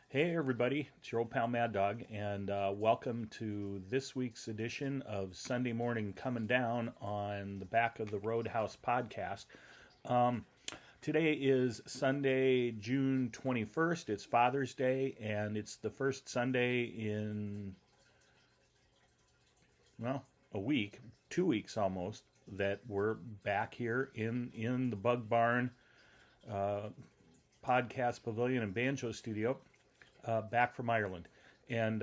Hey everybody, it's your old pal Mad Dog, and welcome to this week's edition of Sunday Morning Coming Down on the Back of the Roadhouse podcast. Today is Sunday, June 21st. It's Father's Day, and it's the first Sunday in, well, a week, 2 weeks almost, that we're back here in the Bug Barn podcast pavilion and banjo studio, back from Ireland. And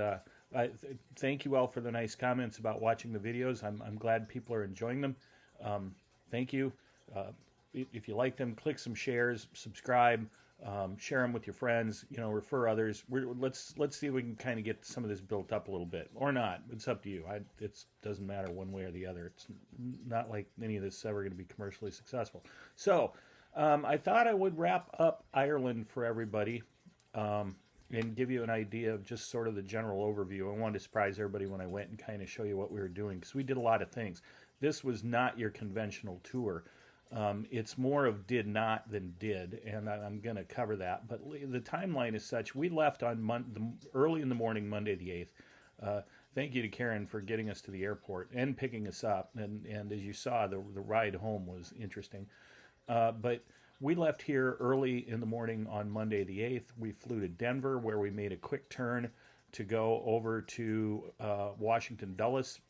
thank you all for the nice comments about watching the videos. I'm glad people are enjoying them. Thank you. Uh, if you like them, click some shares, subscribe, share them with your friends. Refer others. Let's see if we can kind of get some of this built up a little bit, or not. It's up to you. It doesn't matter one way or the other. It's not like any of this is ever going to be commercially successful. So I thought I would wrap up Ireland for everybody. And give you an idea of just sort of the general overview. I wanted to surprise everybody when I went and kind of show you what we were doing, because we did a lot of things. This was not your conventional tour. It's more of did not than did, and I'm going to cover that. But the timeline is such: we left on early in the morning, Monday the 8th. Thank you to Karen for getting us to the airport and picking us up. And as you saw, the ride home was interesting. But we left here early in the morning on Monday the 8th. We flew to Denver, where we made a quick turn to go over to Washington Dulles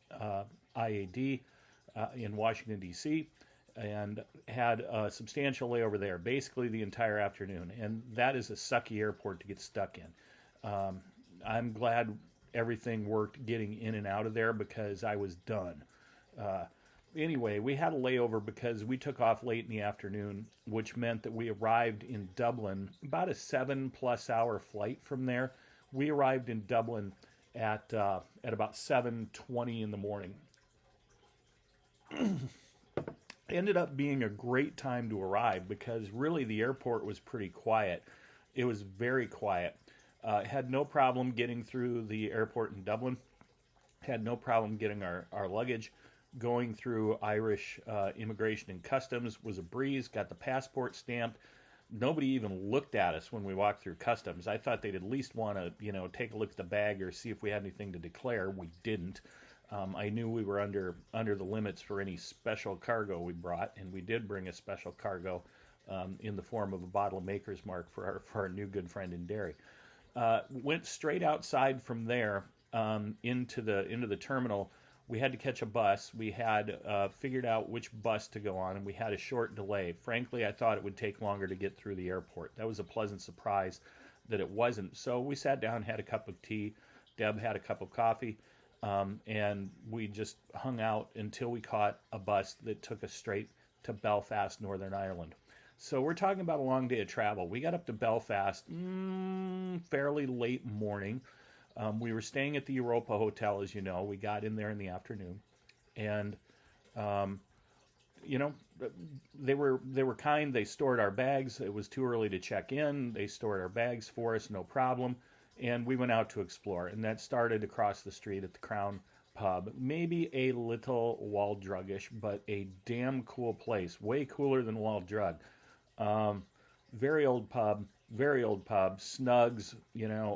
IAD in Washington, D.C., and had a substantial layover there, basically the entire afternoon. And that is a sucky airport to get stuck in. I'm glad everything worked getting in and out of there, because I was done. Anyway, we had a layover because we took off late in the afternoon, which meant that we arrived in Dublin about a 7+ hour flight from there. We arrived in Dublin at about 7:20 in the morning. Ended up being a great time to arrive, because really the airport was pretty quiet. It was very quiet. Had no problem getting through the airport in Dublin. Had no problem getting our luggage. Going through Irish immigration and customs was a breeze. Got the passport stamped. Nobody even looked at us when we walked through customs. I thought they'd at least want to, take a look at the bag or see if we had anything to declare. We didn't. I knew we were under the limits for any special cargo we brought, and we did bring a special cargo in the form of a bottle of Maker's Mark for our new good friend in Derry. Went straight outside from there into the terminal. We had to catch a bus. We had figured out which bus to go on, and we had a short delay. Frankly, I thought it would take longer to get through the airport. That was a pleasant surprise that it wasn't. So we sat down, had a cup of tea. Deb had a cup of coffee, and we just hung out until we caught a bus that took us straight to Belfast, Northern Ireland. So we're talking about a long day of travel. We got up to Belfast fairly late morning. We were staying at the Europa Hotel, as you know. We got in there in the afternoon, and you know, they were kind. They stored our bags. It was too early to check in. They stored our bags for us, no problem, and we went out to explore. And that started across the street at the Crown Pub. Maybe a little Wall Druggish, but a damn cool place. Way cooler than Wall Drug. Very old pub. Snugs,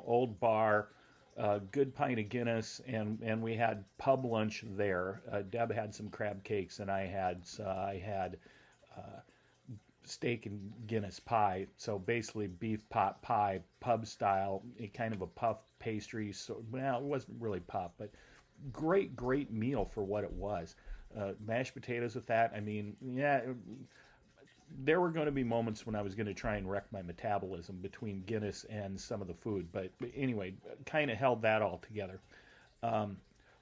old bar. Good pint of Guinness, and we had pub lunch there. Deb had some crab cakes, and I had steak and Guinness pie. So basically, beef pot pie, pub style, a kind of a puff pastry. So it wasn't really puff, but great meal for what it was. Mashed potatoes with that. I mean, yeah. There were going to be moments when I was going to try and wreck my metabolism between Guinness and some of the food. But anyway, kind of held that all together.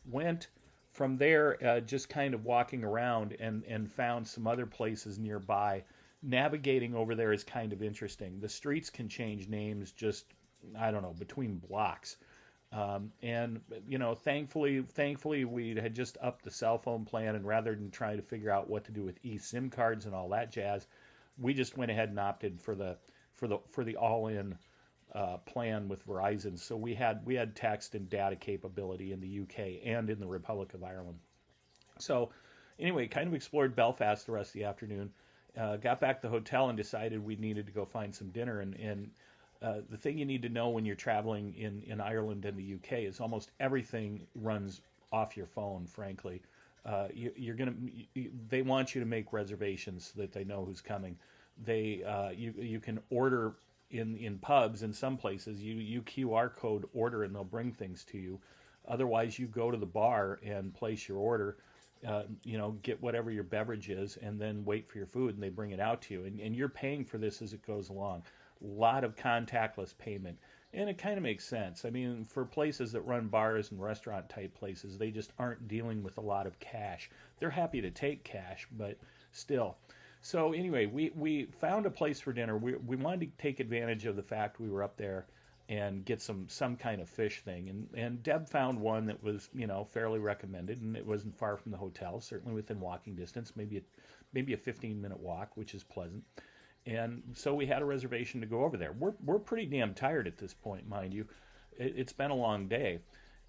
Went from there, just kind of walking around and found some other places nearby. Navigating over there is kind of interesting. The streets can change names just, I don't know, between blocks. And thankfully we had just upped the cell phone plan, and rather than trying to figure out what to do with eSIM cards and all that jazz, we just went ahead and opted for the all-in plan with Verizon. So we had text and data capability in the UK and in the Republic of Ireland. So anyway, kind of explored Belfast the rest of the afternoon. Got back to the hotel and decided we needed to go find some dinner, and The thing you need to know when you're traveling in Ireland and the UK is almost everything runs off your phone, frankly. They want you to make reservations so that they know who's coming. You can order in pubs in some places. You QR code order and they'll bring things to you. Otherwise, you go to the bar and place your order. Get whatever your beverage is, and then wait for your food, and they bring it out to you. And you're paying for this as it goes along. A lot of contactless payment, and it kind of makes sense. I mean, for places that run bars and restaurant type places, they just aren't dealing with a lot of cash. They're happy to take cash, but still. So anyway, we found a place for dinner. We wanted to take advantage of the fact we were up there and get some kind of fish thing. And Deb found one that was, fairly recommended, and it wasn't far from the hotel, certainly within walking distance, maybe a 15-minute walk, which is pleasant. And so we had a reservation to go over there. We're pretty damn tired at this point, mind you. It's been a long day.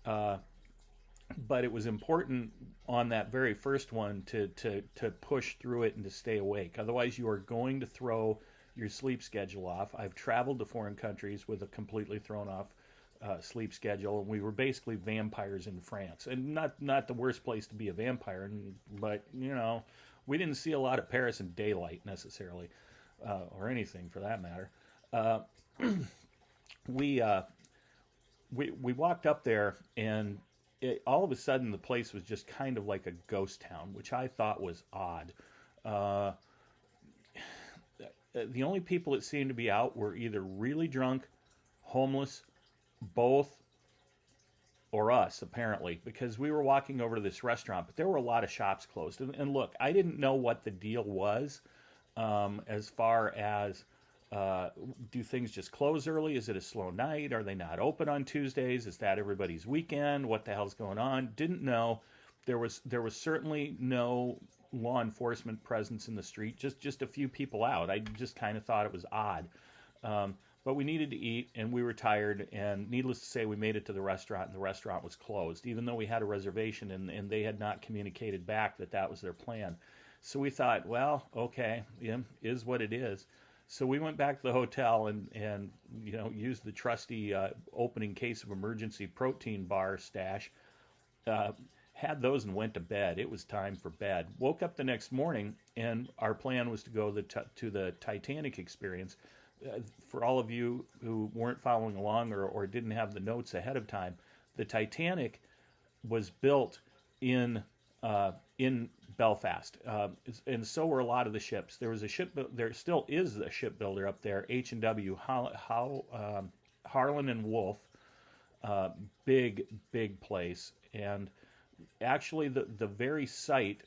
But it was important on that very first one to push through it and to stay awake. Otherwise, you are going to throw your sleep schedule off. I've traveled to foreign countries with a completely thrown off sleep schedule, and we were basically vampires in France. And not the worst place to be a vampire, but we didn't see a lot of Paris in daylight necessarily, or anything for that matter. We walked up there, and all of a sudden the place was just kind of like a ghost town, which I thought was odd. The only people that seemed to be out were either really drunk, homeless, both, or us, apparently, because we were walking over to this restaurant, but there were a lot of shops closed. And look, I didn't know what the deal was as far as do things just close early? Is it a slow night? Are they not open on Tuesdays? Is that everybody's weekend? What the hell's going on? Didn't know. There was certainly no law enforcement presence in the street, just a few people out. I just kind of thought it was odd. But we needed to eat, and we were tired, and needless to say, we made it to the restaurant, and the restaurant was closed, even though we had a reservation, and they had not communicated back that was their plan. So we thought, well, okay, is what it is. So we went back to the hotel and used the trusty opening case of emergency protein bar stash, had those and went to bed. It was time for bed. Woke up the next morning, and our plan was to go to the Titanic experience. For all of you who weren't following along or didn't have the notes ahead of time, the Titanic was built in Belfast, and so were a lot of the ships. There still is a shipbuilder up there, H&W, Harland and Wolff, big place. And actually, the very site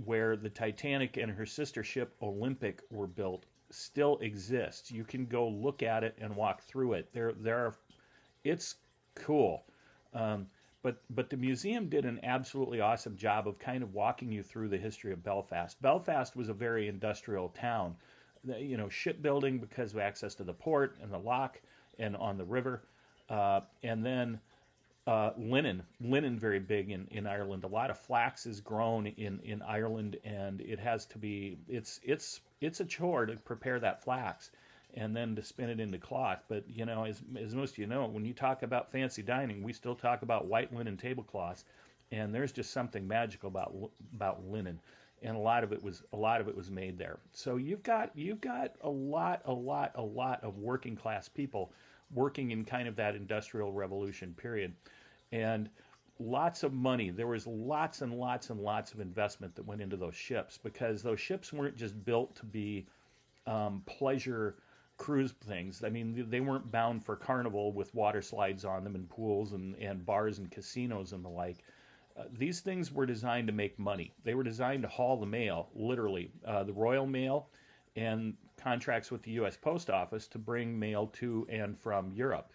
where the Titanic and her sister ship Olympic were built still exists. You can go look at it and walk through it. It's cool. But the museum did an absolutely awesome job of kind of walking you through the history of Belfast. Belfast was a very industrial town. Shipbuilding because of access to the port and the lock and on the river. And then linen very big in Ireland. A lot of flax is grown in Ireland, and it's a chore to prepare that flax and then to spin it into cloth. But, as most of you know, when you talk about fancy dining, we still talk about white linen tablecloths, and there's just something magical about linen, and a lot of it was made there. So you've got a lot of working class people working in kind of that Industrial Revolution period, and lots of money. There was lots and lots and lots of investment that went into those ships, because those ships weren't just built to be pleasure cruise things. I mean, they weren't bound for carnival with water slides on them and pools and bars and casinos and the like. These things were designed to make money. They were designed to haul the mail, literally, the Royal Mail, and contracts with the U.S. Post Office to bring mail to and from Europe.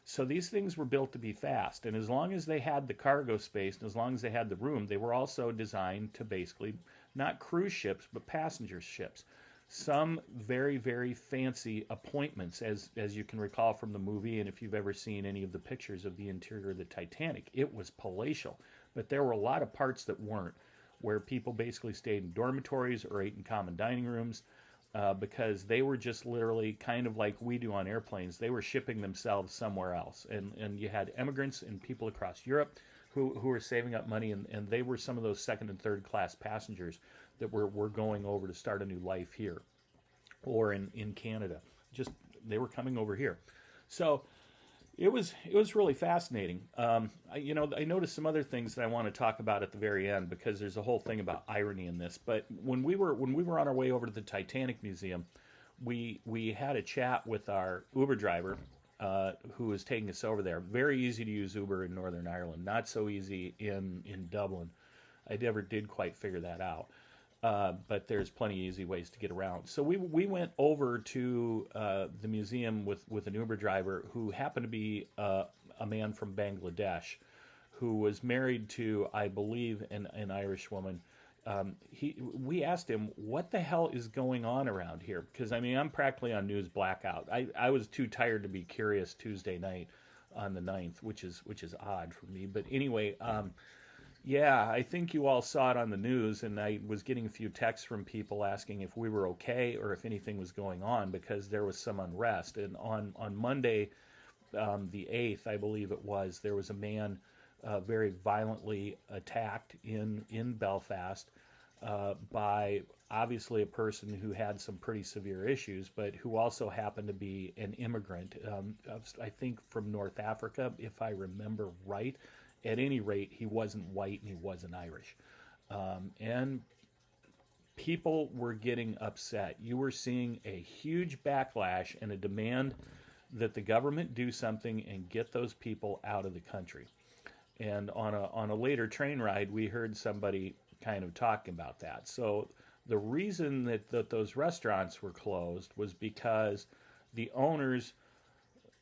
So these things were built to be fast, and as long as they had the cargo space and as long as they had the room, they were also designed to basically not cruise ships, but passenger ships. Some very, very fancy appointments, as you can recall from the movie, and if you've ever seen any of the pictures of the interior of the Titanic, it was palatial. But there were a lot of parts that weren't, where people basically stayed in dormitories or ate in common dining rooms. because they were just literally kind of like we do on airplanes. They were shipping themselves somewhere else. And you had immigrants and people across Europe who were saving up money, and they were some of those second and third class passengers that were going over to start a new life here or in Canada. Just they were coming over here. So it was really fascinating. I noticed some other things that I want to talk about at the very end because there's a whole thing about irony in this. But when we were on our way over to the Titanic Museum, we had a chat with our Uber driver who was taking us over there. Very easy to use Uber in Northern Ireland. Not so easy in Dublin. I never did quite figure that out. But there's plenty of easy ways to get around. So we went over to the museum with an Uber driver who happened to be a man from Bangladesh who was married to, I believe, an Irish woman. We asked him, what the hell is going on around here? Because, I mean, I'm practically on news blackout. I was too tired to be curious Tuesday night on the 9th, which is odd for me. But anyway, yeah, I think you all saw it on the news, and I was getting a few texts from people asking if we were okay or if anything was going on because there was some unrest. And on Monday, the 8th, I believe it was, there was a man very violently attacked in Belfast by obviously a person who had some pretty severe issues, but who also happened to be an immigrant, I think from North Africa, if I remember right. At any rate, he wasn't white and he wasn't Irish. And people were getting upset. You were seeing a huge backlash and a demand that the government do something and get those people out of the country. And on a later train ride, we heard somebody kind of talking about that. So the reason that those restaurants were closed was because the owners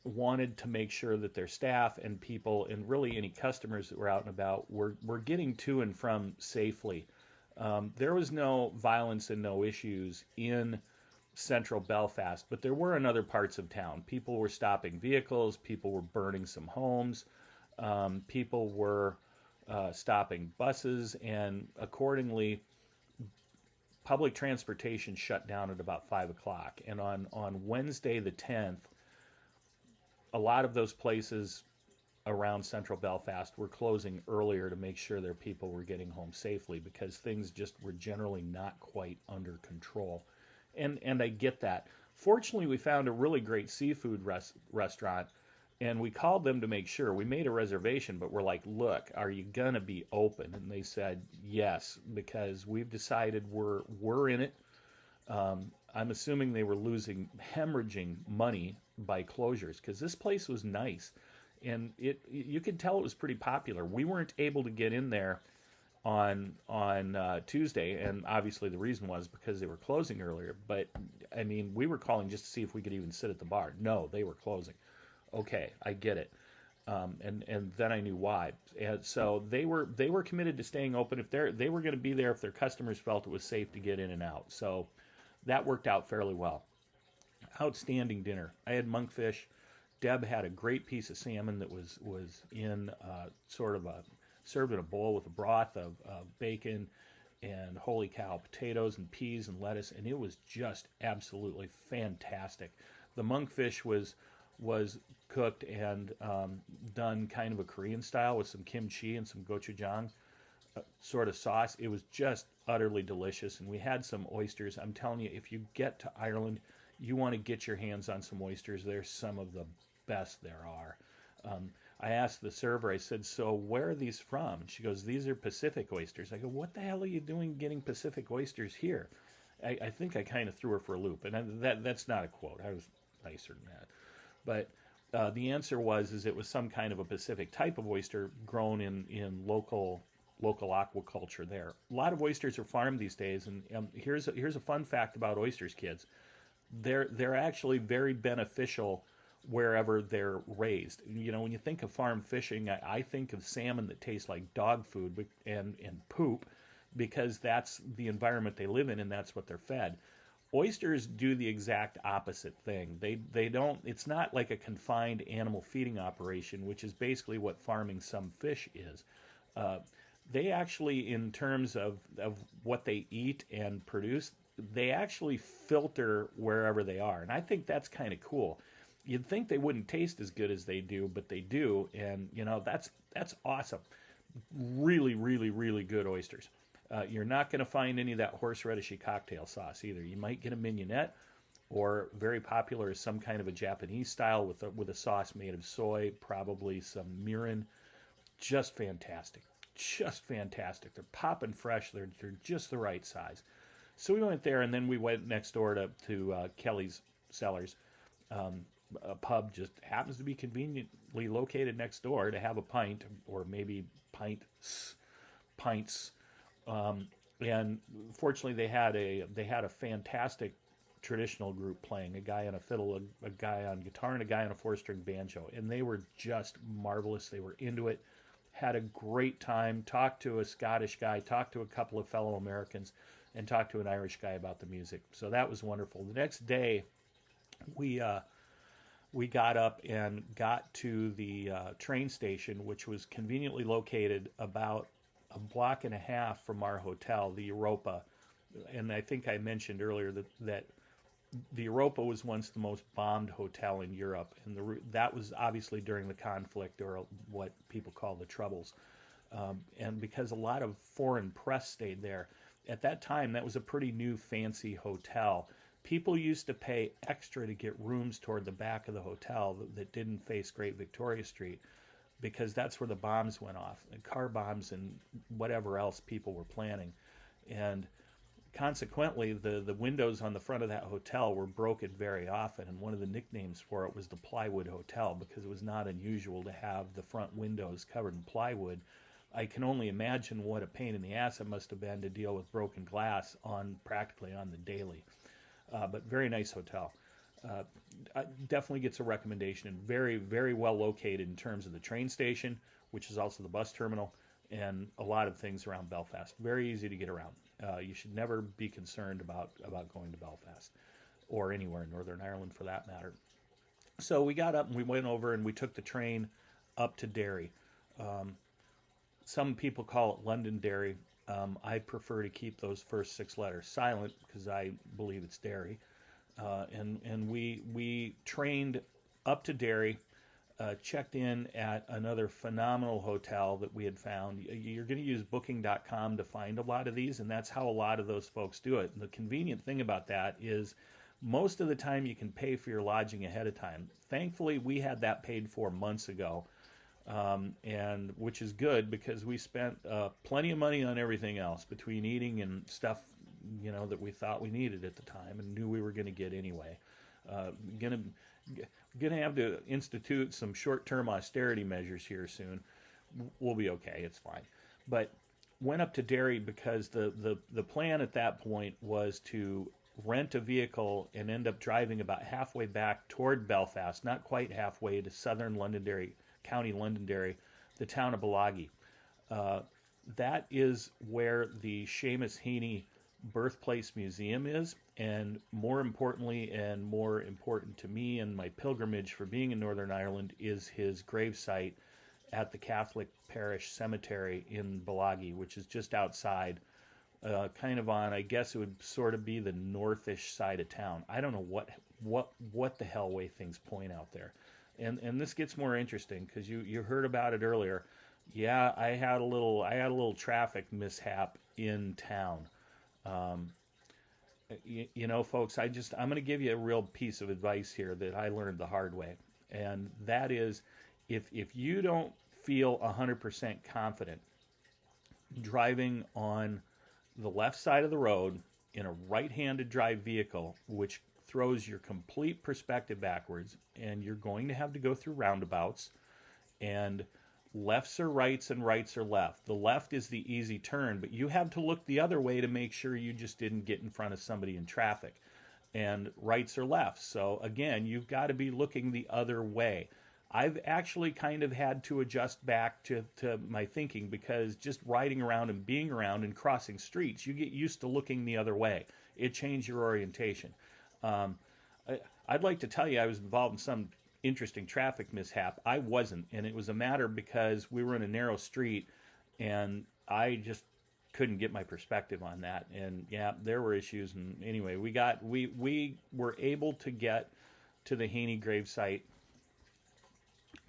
wanted to make sure that their staff and people and really any customers that were out and about were getting to and from safely. There was no violence and no issues in central Belfast, but there were in other parts of town. People were stopping vehicles, people were burning some homes, people were stopping buses, and accordingly, public transportation shut down at about 5 o'clock. And on Wednesday the 10th, a lot of those places around central Belfast were closing earlier to make sure their people were getting home safely because things just were generally not quite under control. And I get that. Fortunately, we found a really great seafood restaurant, and we called them to make sure. We made a reservation, but we're like, look, are you going to be open? And they said yes, because we've decided we're in it. I'm assuming they were hemorrhaging money by closures because this place was nice, and you could tell it was pretty popular. We weren't able to get in there on Tuesday, and obviously the reason was because they were closing earlier. But I mean, we were calling just to see if we could even sit at the bar. No, they were closing. Okay, I get it. And then I knew why. And so they were committed to staying open. If they were going to be there if their customers felt it was safe to get in and out. So that worked out fairly well. Outstanding dinner. I had monkfish. Deb had a great piece of salmon that was in sort of served in a bowl with a broth of bacon and holy cow potatoes and peas and lettuce, and it was just absolutely fantastic. The monkfish was cooked and done kind of a Korean style with some kimchi and some gochujang sort of sauce. It was just utterly delicious, and we had some oysters. I'm telling you, if you get to Ireland, you want to get your hands on some oysters. They're some of the best there are. I asked the server, I said, so where are these from? And she goes, these are Pacific oysters. I go, what the hell are you doing getting Pacific oysters here? I think I kind of threw her for a loop, and that's not a quote. I was nicer than that. But the answer was it was some kind of a Pacific type of oyster grown in local aquaculture there. A lot of oysters are farmed these days, and here's a fun fact about oysters, kids. They're actually very beneficial wherever they're raised. You know, when you think of farm fishing, I think of salmon that tastes like dog food and poop, because that's the environment they live in and that's what they're fed. Oysters do the exact opposite thing. They don't. It's not like a confined animal feeding operation, which is basically what farming some fish is. They actually, in terms of what they eat and produce, they actually filter wherever they are, and I think that's kind of cool. You'd think they wouldn't taste as good as they do, but they do, and that's awesome. Really, really, really good oysters. You're not going to find any of that horseradishy cocktail sauce either. You might get a mignonette, or very popular is some kind of a Japanese style with a sauce made of soy, probably some mirin. Just fantastic, just fantastic. They're popping fresh. They're just the right size. So we went there, and then we went next door to Kelly's Cellars. A pub just happens to be conveniently located next door to have a pint, or maybe pints. And fortunately, they had a fantastic traditional group playing, a guy on a fiddle, a guy on guitar, and a guy on a four-string banjo, and they were just marvelous. They were into it, had a great time, talked to a Scottish guy, talked to a couple of fellow Americans, and talked to an Irish guy about the music. So that was wonderful. The next day, we got up and got to the train station, which was conveniently located about a block and a half from our hotel, the Europa. And I think I mentioned earlier that the Europa was once the most bombed hotel in Europe, and that was obviously during the conflict, or what people call the Troubles. And because a lot of foreign press stayed there, at that time that was a pretty new fancy hotel. People used to pay extra to get rooms toward the back of the hotel that didn't face Great Victoria Street, because that's where the bombs went off, and car bombs and whatever else people were planning. And consequently, the windows on the front of that hotel were broken very often, and one of the nicknames for it was the Plywood Hotel, because it was not unusual to have the front windows covered in plywood. I can only imagine what a pain in the ass it must have been to deal with broken glass practically on the daily. But very nice hotel. Definitely gets a recommendation, and very, very well located in terms of the train station, which is also the bus terminal, and a lot of things around Belfast. Very easy to get around. You should never be concerned about going to Belfast, or anywhere in Northern Ireland for that matter. So we got up and we went over and we took the train up to Derry. Some people call it Londonderry. I prefer to keep those first 6 letters silent because I believe it's Derry. And we trained up to Derry, checked in at another phenomenal hotel that we had found. You're going to use Booking.com to find a lot of these, and that's how a lot of those folks do it. And the convenient thing about that is most of the time you can pay for your lodging ahead of time. Thankfully, we had that paid for months ago, and which is good because we spent plenty of money on everything else between eating and stuff, that we thought we needed at the time and knew we were going to get anyway. Gonna have to institute some short-term austerity measures here soon. We'll be okay. It's fine. But went up to Derry because the plan at that point was to rent a vehicle and end up driving about halfway back toward Belfast, not quite halfway, to southern Londonderry, County Londonderry, the town of Balaguer. That is where the Seamus Heaney Birthplace Museum is, and more importantly, and more important to me and my pilgrimage for being in Northern Ireland, is his gravesite at the Catholic Parish Cemetery in Balaguer, which is just outside, kind of on, I guess it would sort of be the northish side of town. I don't know what the hell way things point out there. And this gets more interesting because you heard about it earlier. Yeah, I had a little traffic mishap in town. Folks, I'm going to give you a real piece of advice here that I learned the hard way. And that is, if you don't feel 100% confident driving on the left side of the road in a right-handed drive vehicle, which throws your complete perspective backwards, and you're going to have to go through roundabouts, and lefts are rights and rights are left. The left is the easy turn, but you have to look the other way to make sure you just didn't get in front of somebody in traffic. And rights are left. So again, you've got to be looking the other way. I've actually kind of had to adjust back to my thinking, because just riding around and being around and crossing streets, you get used to looking the other way. It changed your orientation. I'd like to tell you I was involved in some interesting traffic mishap. I wasn't, and it was a matter because we were in a narrow street, and I just couldn't get my perspective on that. And yeah, there were issues. And anyway, we were able to get to the Haney gravesite,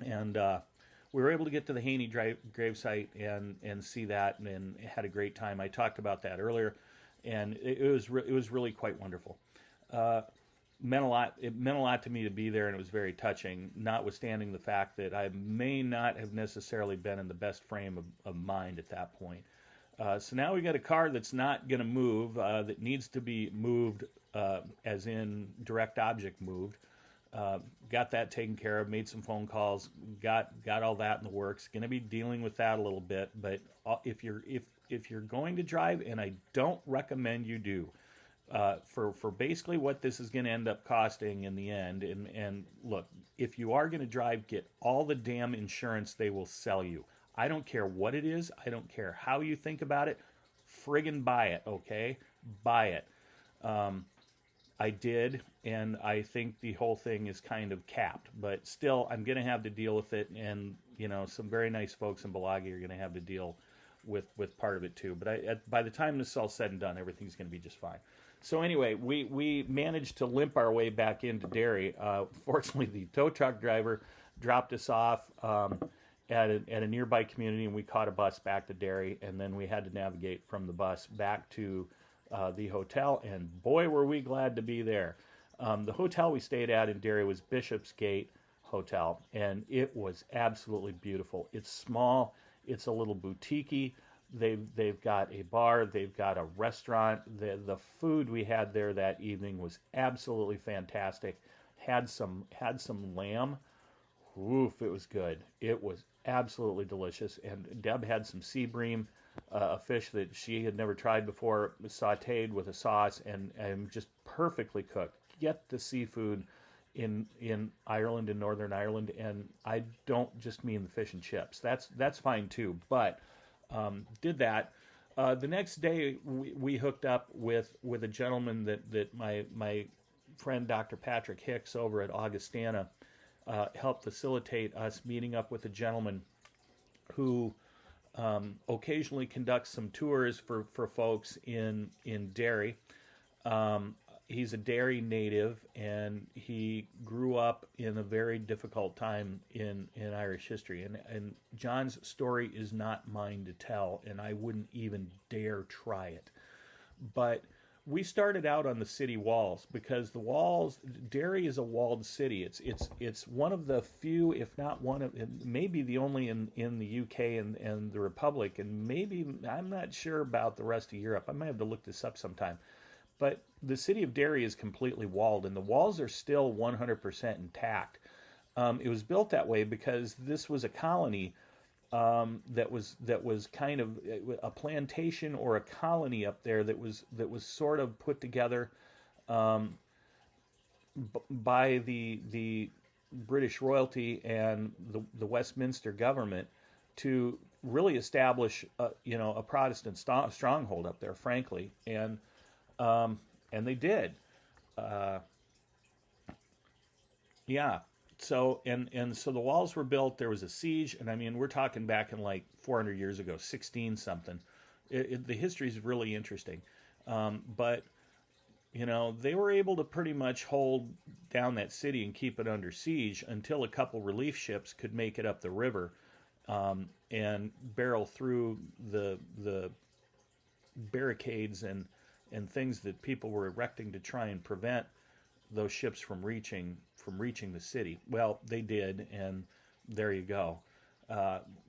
and we were able to get to the Haney gravesite and see that, and had a great time. I talked about that earlier, and it was really quite wonderful. Meant a lot. It meant a lot to me to be there, and it was very touching. Notwithstanding the fact that I may not have necessarily been in the best frame of mind at that point. So now we got a car that's not going to move, that needs to be moved, as in direct object moved. Got that taken care of. Made some phone calls. Got all that in the works. Going to be dealing with that a little bit. But if you're going to drive, and I don't recommend you do. For basically what this is going to end up costing in the end. And look, if you are going to drive, get all the damn insurance they will sell you. I don't care what it is. I don't care how you think about it. Friggin' buy it, okay? Buy it. I did, and I think the whole thing is kind of capped. But still, I'm going to have to deal with it. And, some very nice folks in Balagi are going to have to deal with part of it too. But by the time this is all said and done, everything's going to be just fine. So anyway, we managed to limp our way back into Derry. Fortunately, the tow truck driver dropped us off at a nearby community, and we caught a bus back to Derry, and then we had to navigate from the bus back to the hotel, and boy, were we glad to be there. The hotel we stayed at in Derry was Bishopsgate Hotel, and it was absolutely beautiful. It's small. It's a little boutique-y. They've got a bar, they've got a restaurant. The food we had there that evening was absolutely fantastic. Had some lamb. Oof, it was good. It was absolutely delicious. And Deb had some sea bream, a fish that she had never tried before, sautéed with a sauce, and just perfectly cooked. Get the seafood in Ireland, in Northern Ireland, and I don't just mean the fish and chips. That's fine too, but did that. The next day, we hooked up with a gentleman that my friend Dr. Patrick Hicks over at Augustana helped facilitate us meeting up with a gentleman who occasionally conducts some tours for folks in Derry. He's a Derry native, and he grew up in a very difficult time in Irish history. And John's story is not mine to tell, and I wouldn't even dare try it. But we started out on the city walls, because the walls, Derry is a walled city. It's one of the few, if not one of, maybe the only in the UK and the Republic, and maybe, I'm not sure about the rest of Europe. I might have to look this up sometime. But the city of Derry is completely walled, and the walls are still 100% intact. It was built that way because this was a colony that was kind of a plantation or a colony up there that was sort of put together by the British royalty and the Westminster government to really establish a Protestant stronghold up there, frankly, and they did. Yeah. So so the walls were built. There was a siege, and I mean, we're talking back in like 400 years ago, 16 something. The history is really interesting, but they were able to pretty much hold down that city and keep it under siege until a couple relief ships could make it up the river and barrel through the barricades and things that people were erecting to try and prevent those ships from reaching the city. Well, they did, and there you go.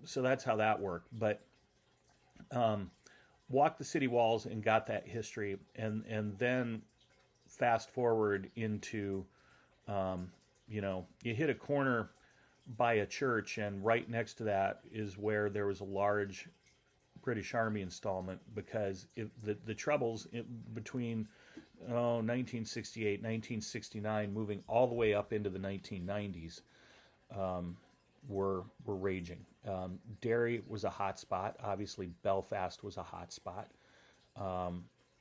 So that's how that worked. But walked the city walls and got that history, and then fast forward into, you hit a corner by a church, and right next to that is where there was a large British Army installment, because the troubles between 1968, 1969, moving all the way up into the 1990s, were raging. Derry was a hot spot. Obviously, Belfast was a hot spot.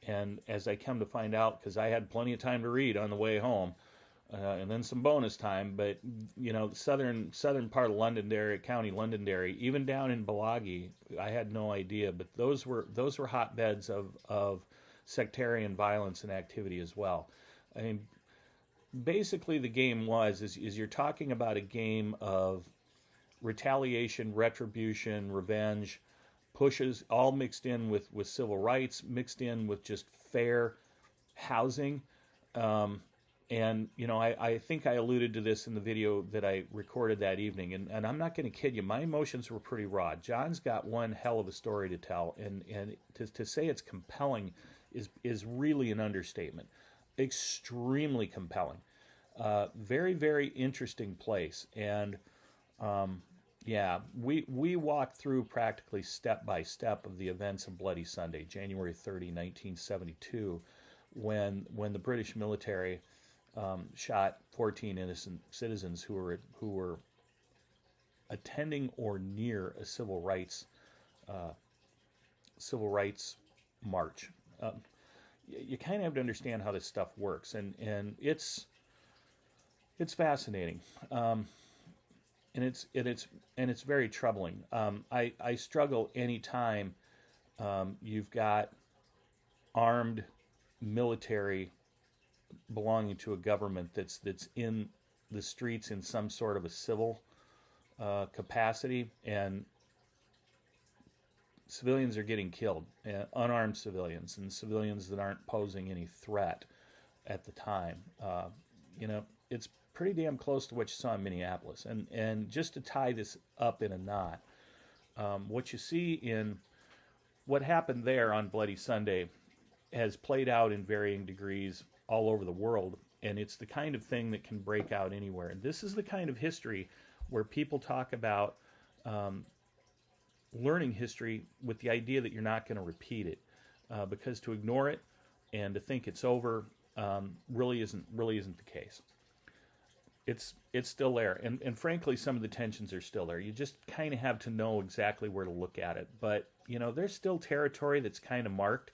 And as I come to find out, because I had plenty of time to read on the way home, and then some bonus time. But the southern part of Londonderry County, Londonderry, even down in Balagi, I had no idea. But those were hotbeds of sectarian violence and activity as well. I mean, basically, the game is you're talking about a game of retaliation, retribution, revenge, pushes, all mixed in with civil rights, mixed in with just fair housing. And I think I alluded to this in the video that I recorded that evening, and I'm not going to kid you, my emotions were pretty raw. John's got one hell of a story to tell, and to say it's compelling is really an understatement. Extremely compelling. Very, very interesting place. And yeah, we walked through practically step by step of the events of Bloody Sunday, January 30, 1972, when the British military shot 14 innocent citizens who were attending or near a civil rights march. You kind of have to understand how this stuff works, and it's fascinating, and it's very troubling. I struggle anytime you've got armed military belonging to a government that's in the streets in some sort of a civil capacity, and civilians are getting killed, unarmed civilians, and civilians that aren't posing any threat at the time. It's pretty damn close to what you saw in Minneapolis. And just to tie this up in a knot, what you see in what happened there on Bloody Sunday has played out in varying degrees all over the world, and it's the kind of thing that can break out anywhere. And this is the kind of history where people talk about learning history with the idea that you're not going to repeat it, because to ignore it and to think it's over really isn't the case. It's still there, and frankly, some of the tensions are still there. You just kind of have to know exactly where to look at it. But there's still territory that's kind of marked,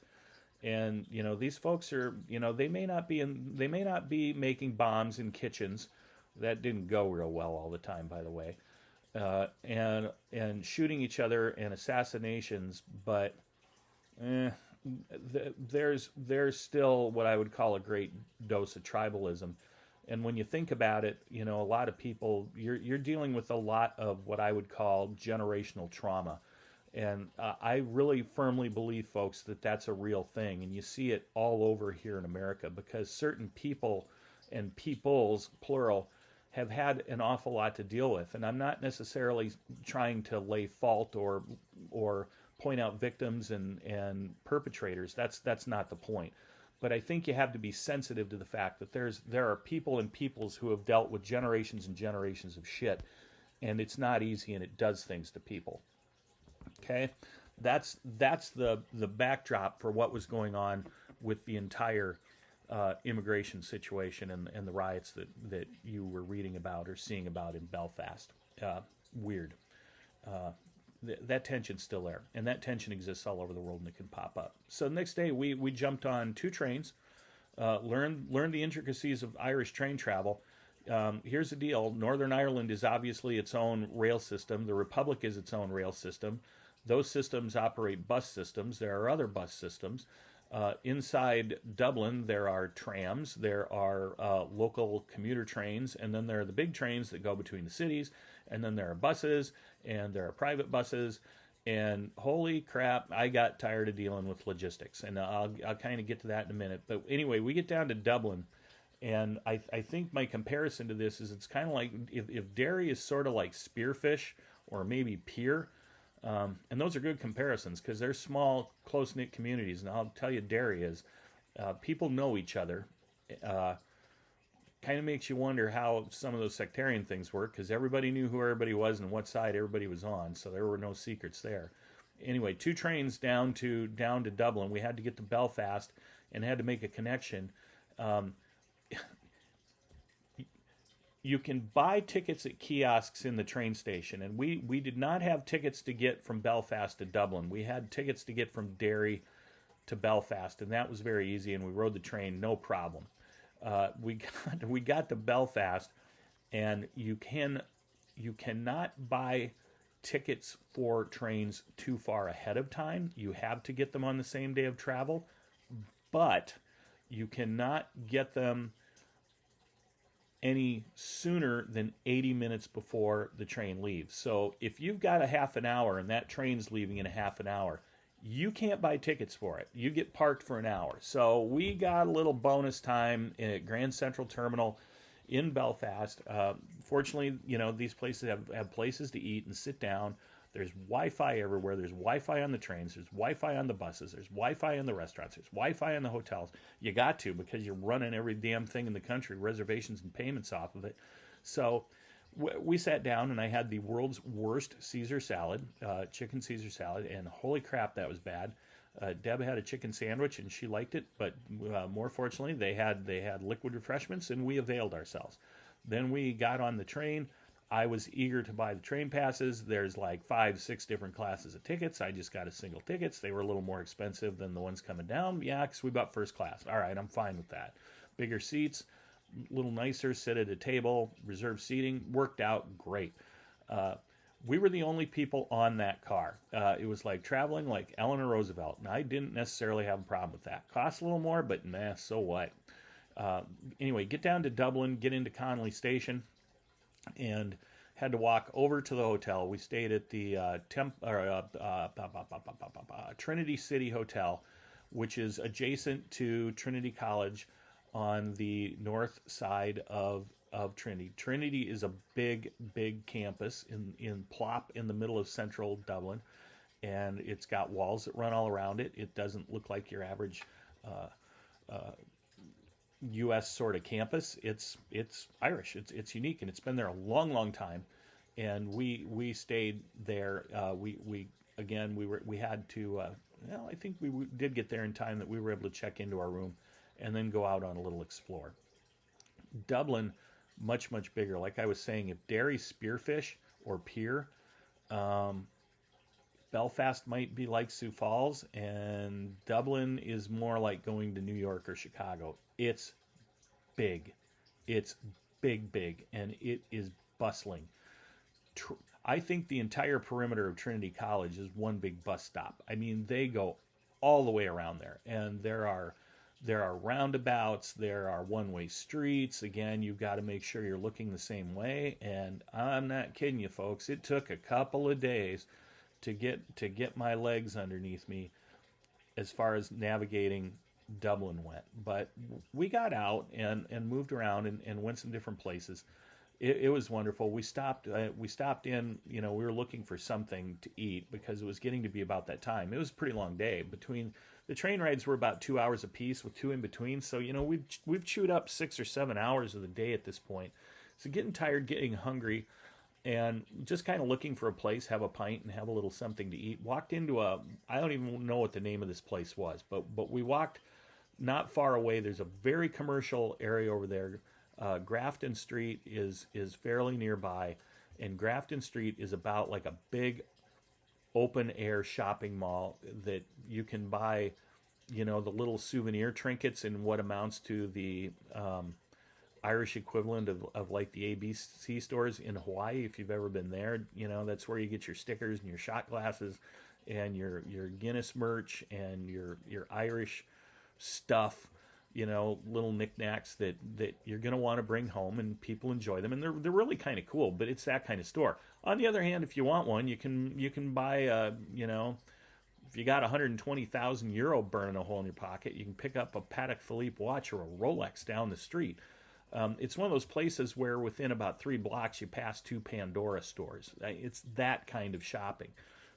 and these folks are they may not be making bombs in kitchens. That didn't go real well all the time, by the way. And shooting each other and assassinations, but there's still what I would call a great dose of tribalism. And when you think about it, a lot of people, you're dealing with a lot of what I would call generational trauma. And I really firmly believe, folks, that that's a real thing. And you see it all over here in America, because certain people and peoples, plural, have had an awful lot to deal with. And I'm not necessarily trying to lay fault or point out victims and perpetrators. That's not the point. But I think you have to be sensitive to the fact that there are people and peoples who have dealt with generations and generations of shit, and it's not easy, and it does things to people. Okay, that's the backdrop for what was going on with the entire immigration situation and the riots that you were reading about or seeing about in Belfast. Weird. That tension's still there, and that tension exists all over the world, and it can pop up. So the next day, we jumped on 2 trains, learned the intricacies of Irish train travel. Here's the deal. Northern Ireland is obviously its own rail system. The Republic is its own rail system. Those systems operate bus systems. There are other bus systems. Inside Dublin, there are trams, there are local commuter trains, and then there are the big trains that go between the cities, and then there are buses, and there are private buses, and holy crap, I got tired of dealing with logistics, and I'll kind of get to that in a minute. But anyway, we get down to Dublin, and I think my comparison to this is it's kind of like if Derry is sort of like Spearfish or maybe Pier. And those are good comparisons because they're small, close-knit communities. And I'll tell you, Derry is. People know each other. Kind of makes you wonder how some of those sectarian things work, because everybody knew who everybody was and what side everybody was on, so there were no secrets there. Anyway, 2 trains down to Dublin. We had to get to Belfast and had to make a connection. You can buy tickets at kiosks in the train station, and we did not have tickets to get from Belfast to Dublin. We had tickets to get from Derry to Belfast, and that was very easy, and we rode the train, no problem. We got to Belfast, and you cannot buy tickets for trains too far ahead of time. You have to get them on the same day of travel, but you cannot get them any sooner than 80 minutes before the train leaves. So if you've got a half an hour and that train's leaving in a half an hour, you can't buy tickets for it. You get parked for an hour. So we got a little bonus time at Grand Central Terminal in Belfast. Fortunately, these places have places to eat and sit down. There's Wi-Fi everywhere. There's Wi-Fi on the trains. There's Wi-Fi on the buses. There's Wi-Fi in the restaurants. There's Wi-Fi in the hotels. You got to, because you're running every damn thing in the country, reservations and payments off of it. So we sat down, and I had the world's worst Caesar salad, chicken Caesar salad, and holy crap, that was bad. Deb had a chicken sandwich, and she liked it, but more fortunately, they had liquid refreshments, and we availed ourselves. Then we got on the train. I was eager to buy the train passes. There's like 5-6 different classes of tickets. I just got a single tickets. They were a little more expensive than the ones coming down. Yeah, because we bought first class. All right, I'm fine with that. Bigger seats, a little nicer, sit at a table, reserved seating, worked out great. We were the only people on that car. It was like traveling like Eleanor Roosevelt, and I didn't necessarily have a problem with that. Cost a little more, but nah, so what? Anyway, get down to Dublin, get into Connolly Station, and had to walk over to the hotel. We stayed at the Trinity City Hotel, which is adjacent to Trinity College on the north side of Trinity. Trinity is a big, big campus in plop in the middle of central Dublin, and it's got walls that run all around it. It doesn't look like your average U.S. sort of campus. It's Irish. It's unique, and it's been there a long, long time. And we stayed there. We had to. I think we did get there in time that we were able to check into our room, and then go out on a little explore. Dublin, much, much bigger. Like I was saying, if Derry's spearfish or pier, Belfast might be like Sioux Falls, and Dublin is more like going to New York or Chicago. It's big. It's big, big, and it is bustling. I think the entire perimeter of Trinity College is one big bus stop. I mean, they go all the way around there, and there are roundabouts, there are one-way streets. Again, you've got to make sure you're looking the same way, and I'm not kidding you, folks. It took a couple of days to get my legs underneath me as far as navigating Dublin went. But we got out and moved around and went some different places. It was wonderful. We stopped in, we were looking for something to eat because it was getting to be about that time. It was a pretty long day. Between the train rides were about 2 hours apiece with 2 in between. So, we've chewed up 6 or 7 hours of the day at this point. So getting tired, getting hungry, and just kind of looking for a place, have a pint and have a little something to eat. Walked into I don't even know what the name of this place was, but we walked not far away. There's a very commercial area over there. Grafton Street is fairly nearby, and Grafton Street is about like a big open air shopping mall that you can buy, the little souvenir trinkets in what amounts to the Irish equivalent of like the ABC stores in Hawaii. If you've ever been there, that's where you get your stickers and your shot glasses and your Guinness merch and your Irish stuff. Little knickknacks that you're going to want to bring home, and people enjoy them, and they're really kind of cool. But it's that kind of store. On the other hand, if you want one, you can buy if you got 120,000 euro burning a hole in your pocket, you can pick up a Patek Philippe watch or a Rolex down the street. It's one of those places where within about 3 blocks you pass 2 Pandora stores. It's that kind of shopping.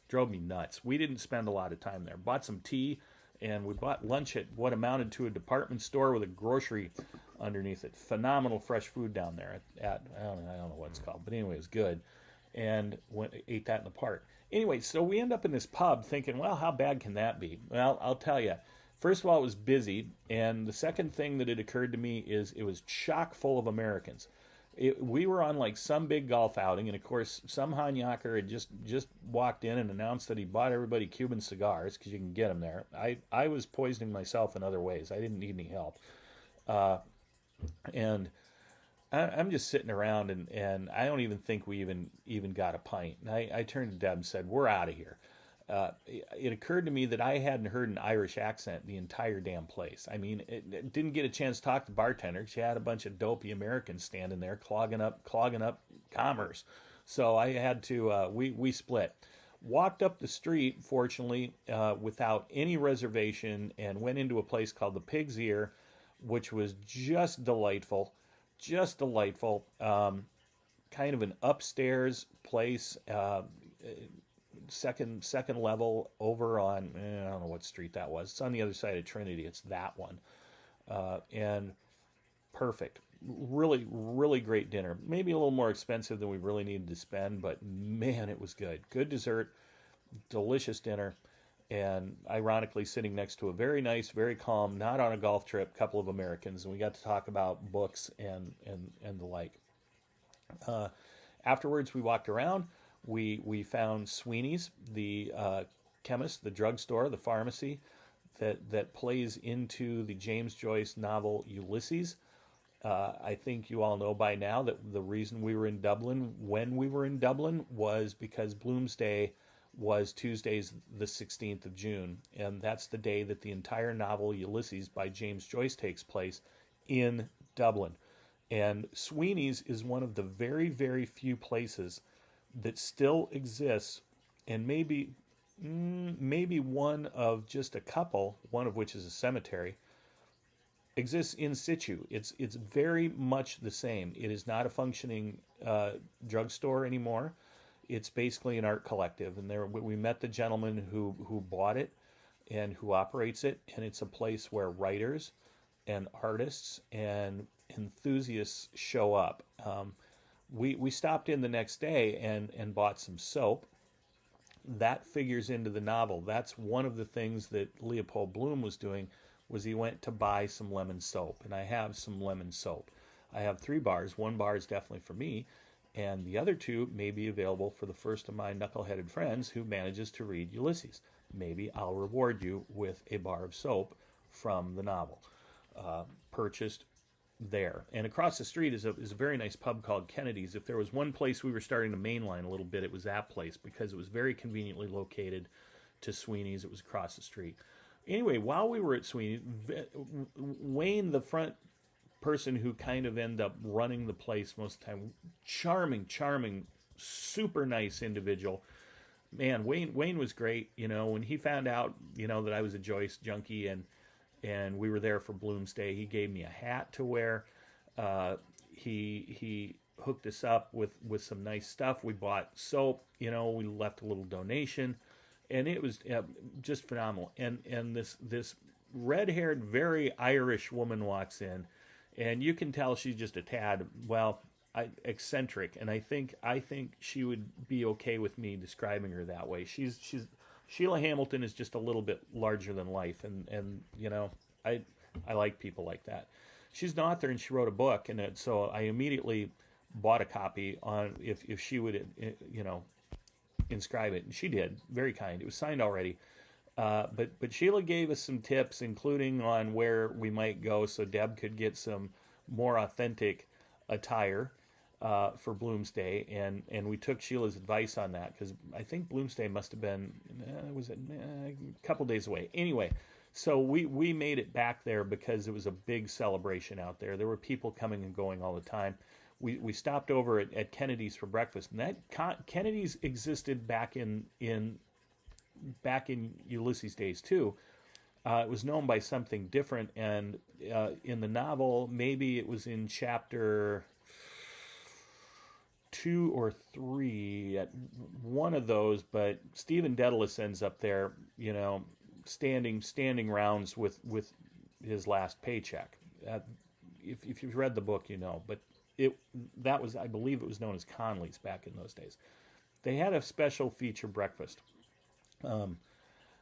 Drove me nuts. We didn't spend a lot of time there. Bought some tea. And we bought lunch at what amounted to a department store with a grocery underneath it. Phenomenal fresh food down there at I don't know what it's called, but anyway, it was good. And ate that in the park. Anyway, so we end up in this pub thinking, well, how bad can that be? Well, I'll tell you. First of all, it was busy, and the second thing that had occurred to me is it was chock full of Americans. We were on like some big golf outing, and of course, some Hanyaker had just walked in and announced that he bought everybody Cuban cigars because you can get them there. I was poisoning myself in other ways. I didn't need any help. And I'm just sitting around, and I don't even think we even got a pint. And I turned to Deb and said, "We're out of here." It occurred to me that I hadn't heard an Irish accent the entire damn place. I mean, it didn't get a chance to talk to the bartender. She had a bunch of dopey Americans standing there clogging up commerce. So I had to we split. Walked up the street, fortunately, without any reservation, and went into a place called the Pig's Ear, which was just delightful, just delightful. Kind of an upstairs place, second level over on I don't know what street that was. It's on the other side of Trinity. It's that one, and perfect. Really, really great dinner. Maybe a little more expensive than we really needed to spend, but man, it was good. Good dessert, delicious dinner, and ironically, sitting next to a very nice, very calm, not on a golf trip, couple of Americans, and we got to talk about books and the like. Uh, Afterwards, we walked around. We found Sweeney's, the chemist, the drugstore, the pharmacy that plays into the James Joyce novel Ulysses. I think you all know by now that the reason we were in Dublin when we were in Dublin was because Bloomsday was Tuesdays the 16th of June, and that's the day that the entire novel Ulysses by James Joyce takes place in Dublin. And Sweeney's is one of the very, very few places that still exists, and maybe one of just a couple, one of which is a cemetery, exists in situ. It's very much the same. It is not a functioning drugstore anymore. It's basically an art collective, and there we met the gentleman who bought it and who operates it, and it's a place where writers and artists and enthusiasts show up. We stopped in the next day and bought some soap. That figures into the novel. That's one of the things that Leopold Bloom was doing was he went to buy some lemon soap, and I have some lemon soap. I have 3 bars. 1 bar is definitely for me, and the other 2 may be available for the first of my knuckleheaded friends who manages to read Ulysses. Maybe I'll reward you with a bar of soap from the novel, purchased there. And across the street is a very nice pub called Kennedy's. If there was one place we were starting to mainline a little bit, it was that place because it was very conveniently located to Sweeney's. It was across the street. Anyway, while we were at Sweeney's, Wayne, the front person who kind of ended up running the place most of the time, charming, super nice individual. Man, Wayne was great. You know, when he found out, you know, that I was a Joyce junkie and we were there for Bloomsday, he gave me a hat to wear. He hooked us up with some nice stuff. We bought soap. You know, we left a little donation, and it was just phenomenal. And this red-haired, very Irish woman walks in, and you can tell she's just a tad eccentric. And I think she would be okay with me describing her that way. She's Sheila Hamilton is just a little bit larger than life, and you know, I like people like that. She's an author and she wrote a book, and so I immediately bought a copy on if she would you know inscribe it, and she did. Very kind. It was signed already. But Sheila gave us some tips, including on where we might go, so Deb could get some more authentic attire for Bloomsday, and we took Sheila's advice on that because I think Bloomsday must have been a couple days away. Anyway, so we made it back there because it was a big celebration out there. There were people coming and going all the time. We stopped over at Kennedy's for breakfast, and that Kennedy's existed back in Ulysses days too. It was known by something different, and in the novel, maybe it was in chapter 2 or 3 at one of those, but Stephen Dedalus ends up there, you know, standing rounds with his last paycheck. If you've read the book, you know, but that was, I believe it was known as Conley's back in those days. They had a special feature breakfast.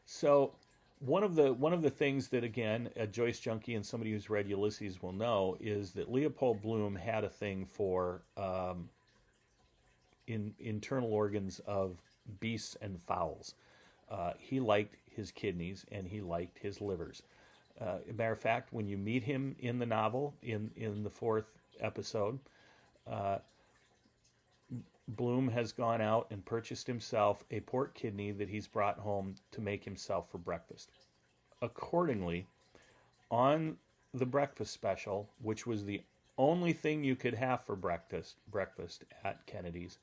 So one of the things that, again, a Joyce junkie and somebody who's read Ulysses will know is that Leopold Bloom had a thing for internal organs of beasts and fowls. He liked his kidneys and he liked his livers. Matter of fact, when you meet him in the novel, in the fourth episode, Bloom has gone out and purchased himself a pork kidney that he's brought home to make himself for breakfast. Accordingly, on the breakfast special, which was the only thing you could have for breakfast at Kennedy's,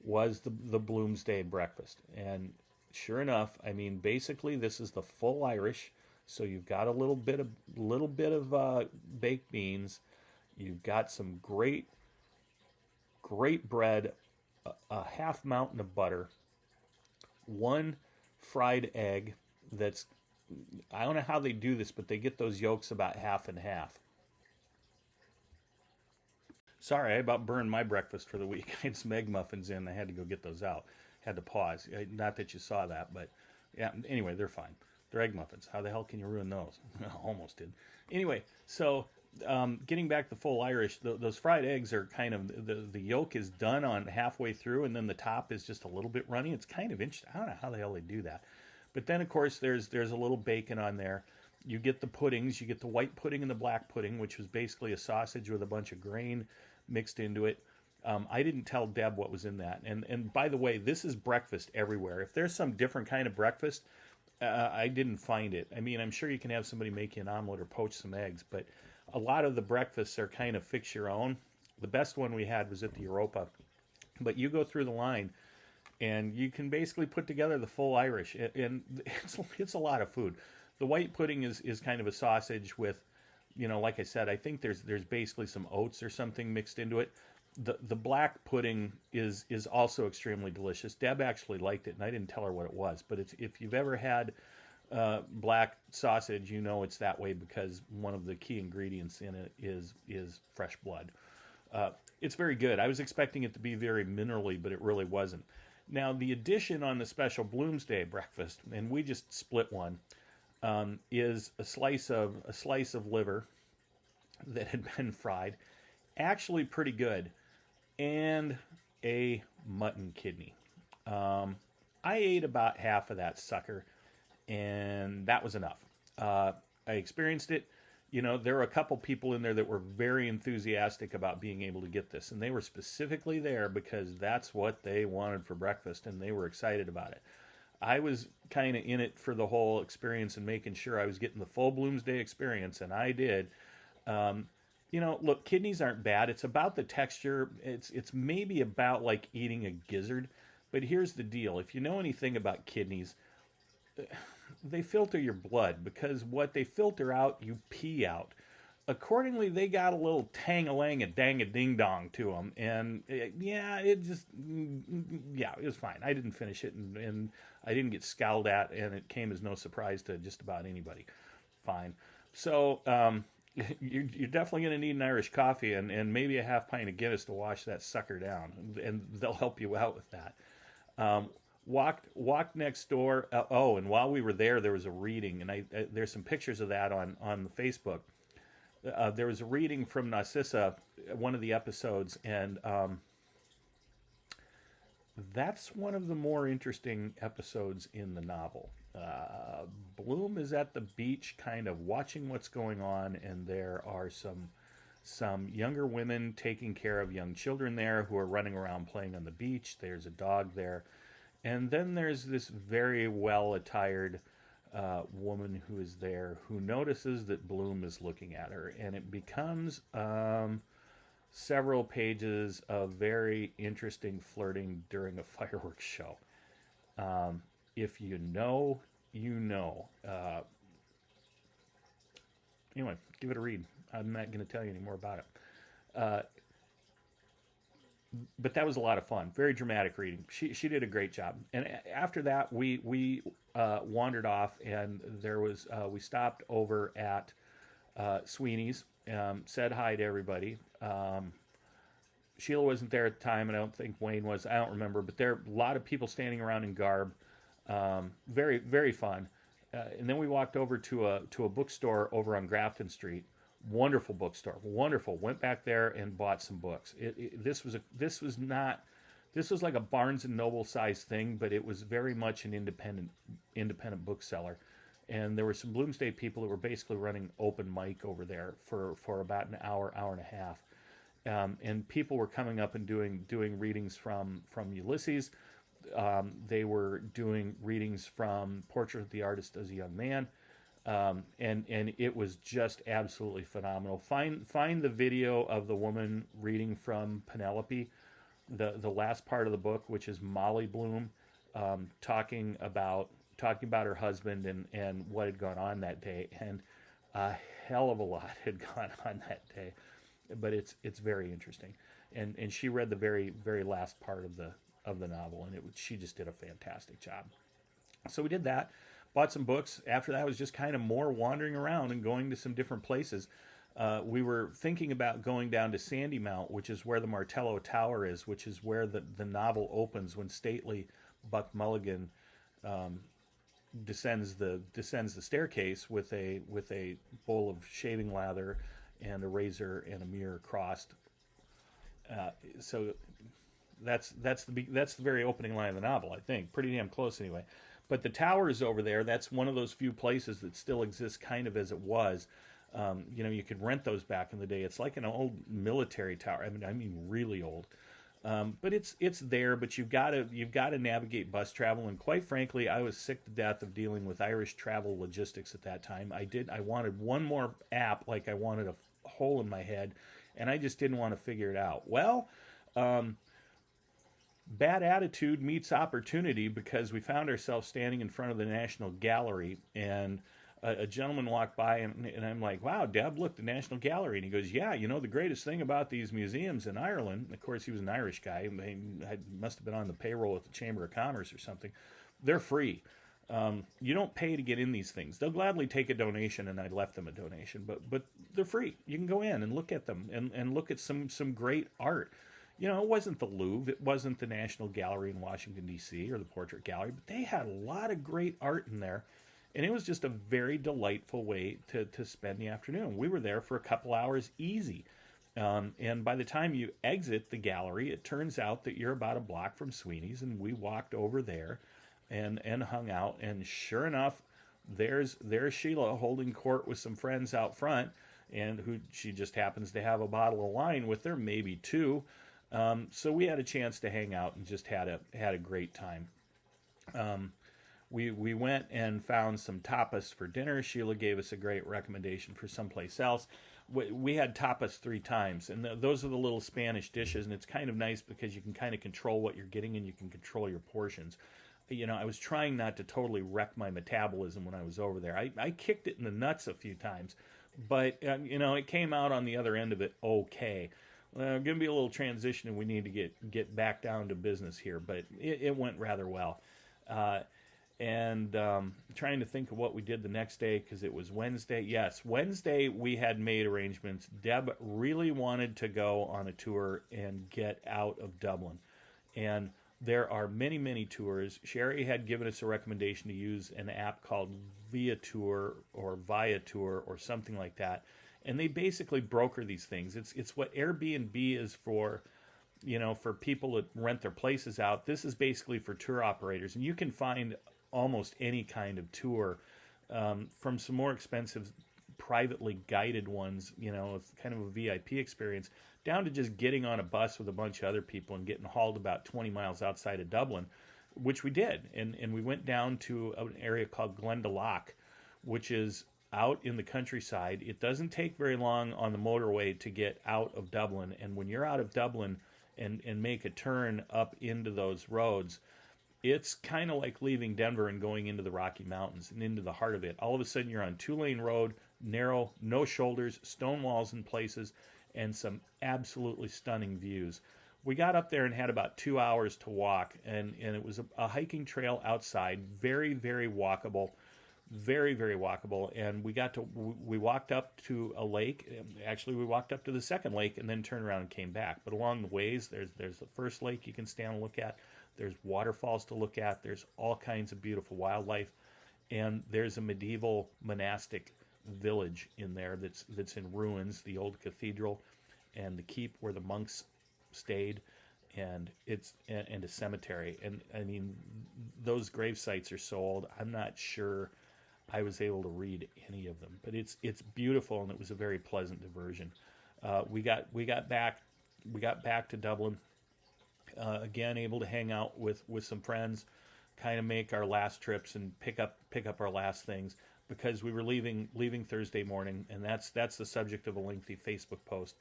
was the Bloomsday breakfast. And sure enough, I mean, basically this is the full Irish. So you've got a little bit of baked beans. You've got some great bread, a half mountain of butter, one fried egg that's, I don't know how they do this, but they get those yolks about half and half. Sorry, I about burned my breakfast for the week. I had some egg muffins in. I had to go get those out. Had to pause. Not that you saw that, but yeah. Anyway, they're fine. They're egg muffins. How the hell can you ruin those? Almost did. Anyway, so getting back to full Irish, those fried eggs are kind of, the yolk is done on halfway through, and then the top is just a little bit runny. It's kind of interesting. I don't know how the hell they do that. But then, of course, there's a little bacon on there. You get the puddings. You get the white pudding and the black pudding, which was basically a sausage with a bunch of grain mixed into it. I didn't tell Deb what was in that. And by the way, this is breakfast everywhere. If there's some different kind of breakfast, I didn't find it. I mean, I'm sure you can have somebody make you an omelet or poach some eggs, but a lot of the breakfasts are kind of fix your own. The best one we had was at the Europa. But you go through the line, and you can basically put together the full Irish, and it's a lot of food. The white pudding is kind of a sausage with, like I said, I think there's basically some oats or something mixed into it. The black pudding is also extremely delicious. Deb actually liked it, and I didn't tell her what it was. But if you've ever had black sausage, it's that way because one of the key ingredients in it is fresh blood. It's very good. I was expecting it to be very minerally, but it really wasn't. Now, the addition on the special Bloomsday breakfast, and we just split one, is a slice of liver that had been fried, actually pretty good, and a mutton kidney. I ate about half of that sucker, and that was enough. I experienced it. There were a couple people in there that were very enthusiastic about being able to get this, and they were specifically there because that's what they wanted for breakfast, and they were excited about it. I was kind of in it for the whole experience and making sure I was getting the full Bloomsday experience, and I did. Look, kidneys aren't bad. It's about the texture. It's maybe about like eating a gizzard, but here's the deal. If you know anything about kidneys, they filter your blood because what they filter out, you pee out. Accordingly, they got a little tang-a-lang-a-dang-a-ding-dong to them, and it was fine. I didn't finish it, and I didn't get scowled at, and it came as no surprise to just about anybody. Fine. So you're definitely going to need an Irish coffee and maybe a half pint of Guinness to wash that sucker down, and they'll help you out with that. Walked next door. And while we were there was a reading, and there's some pictures of that on the Facebook. There was a reading from Narcissa, one of the episodes, and that's one of the more interesting episodes in the novel. Bloom is at the beach kind of watching what's going on, and there are some younger women taking care of young children there who are running around playing on the beach. There's a dog there. And then there's this very well-attired woman who is there who notices that Bloom is looking at her. And it becomes several pages of very interesting flirting during a fireworks show. If you know, you know. Anyway, give it a read. I'm not going to tell you any more about it. But that was a lot of fun. Very dramatic reading. She did a great job. And after that, we wandered off, and we stopped over at Sweeney's, said hi to everybody. Sheila wasn't there at the time, and I don't think Wayne was. I don't remember, but there are a lot of people standing around in garb. Very, very fun. And then we walked over to a bookstore over on Grafton Street. Wonderful bookstore, wonderful. Went back there and bought some books. This was like a Barnes and Noble size thing, but it was very much an independent bookseller. and there were some Bloom State people that were basically running open mic over there for about an hour, hour and a half. And people were coming up and doing readings from Ulysses. They were doing readings from Portrait of the Artist as a Young Man, and it was just absolutely phenomenal. Find the video of the woman reading from Penelope, the last part of the book, which is Molly Bloom, talking about her husband and what had gone on that day, and a hell of a lot had gone on that day, but it's very interesting, and she read the very last part of the novel, and she just did a fantastic job. So we did that, bought some books. After that was just kind of more wandering around and going to some different places. We were thinking about going down to Sandy Mount, which is where the Martello Tower is, which is where the novel opens when stately Buck Mulligan descends the staircase with a bowl of shaving lather and a razor and a mirror crossed. So that's the very opening line of the novel, I think. Pretty damn close anyway. But the tower is over there. That's one of those few places that still exists kind of as it was. You could rent those back in the day. It's like an old military tower. I mean really old. But it's there. But you've got to navigate bus travel. And quite frankly, I was sick to death of dealing with Irish travel logistics at that time. I wanted one more app, like I wanted a hole in my head, and I just didn't want to figure it out. Well, bad attitude meets opportunity, because we found ourselves standing in front of the National Gallery, and a gentleman walked by, and I'm like, wow, Deb, look, the National Gallery. And he goes, yeah, the greatest thing about these museums in Ireland, of course, he was an Irish guy. He must have been on the payroll at the Chamber of Commerce or something. They're free. You don't pay to get in these things. They'll gladly take a donation, and I left them a donation, but they're free. You can go in and look at them and look at some great art. It wasn't the Louvre, it wasn't the National Gallery in Washington, D.C., or the Portrait Gallery, but they had a lot of great art in there, and it was just a very delightful way to spend the afternoon. We were there for a couple hours easy, and by the time you exit the gallery, it turns out that you're about a block from Sweeney's, and we walked over there and hung out, and sure enough, there's Sheila holding court with some friends out front, and who she just happens to have a bottle of wine with her, maybe two. So we had a chance to hang out and just had a great time. We went and found some tapas for dinner. Sheila gave us a great recommendation for someplace else. We had tapas 3 times, and those are the little Spanish dishes, and it's kind of nice because you can kind of control what you're getting and you can control your portions. I was trying not to totally wreck my metabolism when I was over there. I kicked it in the nuts a few times, but it came out on the other end of it okay. Going to be a little transition, and we need to get back down to business here, but it went rather well. Trying to think of what we did the next day, because it was Wednesday. Yes, Wednesday we had made arrangements. Deb really wanted to go on a tour and get out of Dublin, and there are many, many tours. Sherry had given us a recommendation to use an app called Viator or Viator or something like that. And they basically broker these things. It's what Airbnb is for, for people that rent their places out. This is basically for tour operators. And you can find almost any kind of tour, from some more expensive privately guided ones, it's kind of a VIP experience, down to just getting on a bus with a bunch of other people and getting hauled about 20 miles outside of Dublin, which we did. And we went down to an area called Glendalough, which is out in the countryside. It doesn't take very long on the motorway to get out of Dublin, and when you're out of Dublin and make a turn up into those roads, it's kind of like leaving Denver and going into the Rocky Mountains and into the heart of it. All of a sudden you're on 2-lane road, narrow, no shoulders, stone walls in places, and some absolutely stunning views. We got up there and had about 2 hours to walk, and it was a hiking trail outside, very, very walkable. Very, very walkable, and we walked up to a lake. Actually, we walked up to the second lake and then turned around and came back. But along the ways, there's the first lake you can stand and look at. There's waterfalls to look at. There's all kinds of beautiful wildlife, and there's a medieval monastic village in there that's in ruins. The old cathedral and the keep where the monks stayed, and a cemetery. And I mean, those grave sites are so old. I'm not sure I was able to read any of them. But it's beautiful, and it was a very pleasant diversion. We got back to Dublin again, able to hang out with some friends, kind of make our last trips and pick up our last things because we were leaving Thursday morning, and that's the subject of a lengthy Facebook post,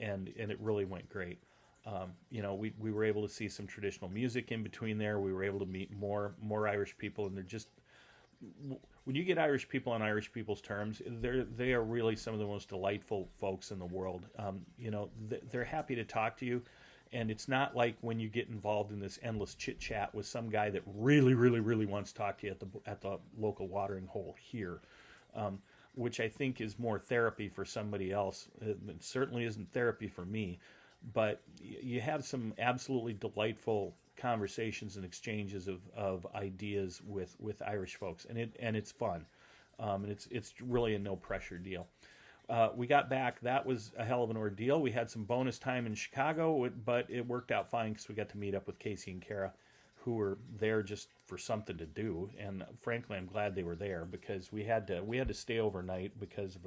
and it really went great. We were able to see some traditional music in between there. We were able to meet more Irish people, and they're just when you get Irish people on Irish people's terms, they are really some of the most delightful folks in the world. They're happy to talk to you, and it's not like when you get involved in this endless chit chat with some guy that really, really, really wants to talk to you at the local watering hole here, which I think is more therapy for somebody else. It certainly isn't therapy for me, but you have some absolutely delightful conversations and exchanges of ideas with Irish folks, and it's fun, and it's really a no pressure deal. We got back. That was a hell of an ordeal. We had some bonus time in Chicago, but it worked out fine because we got to meet up with Casey and Kara, who were there just for something to do. And frankly, I'm glad they were there because we had to stay overnight because of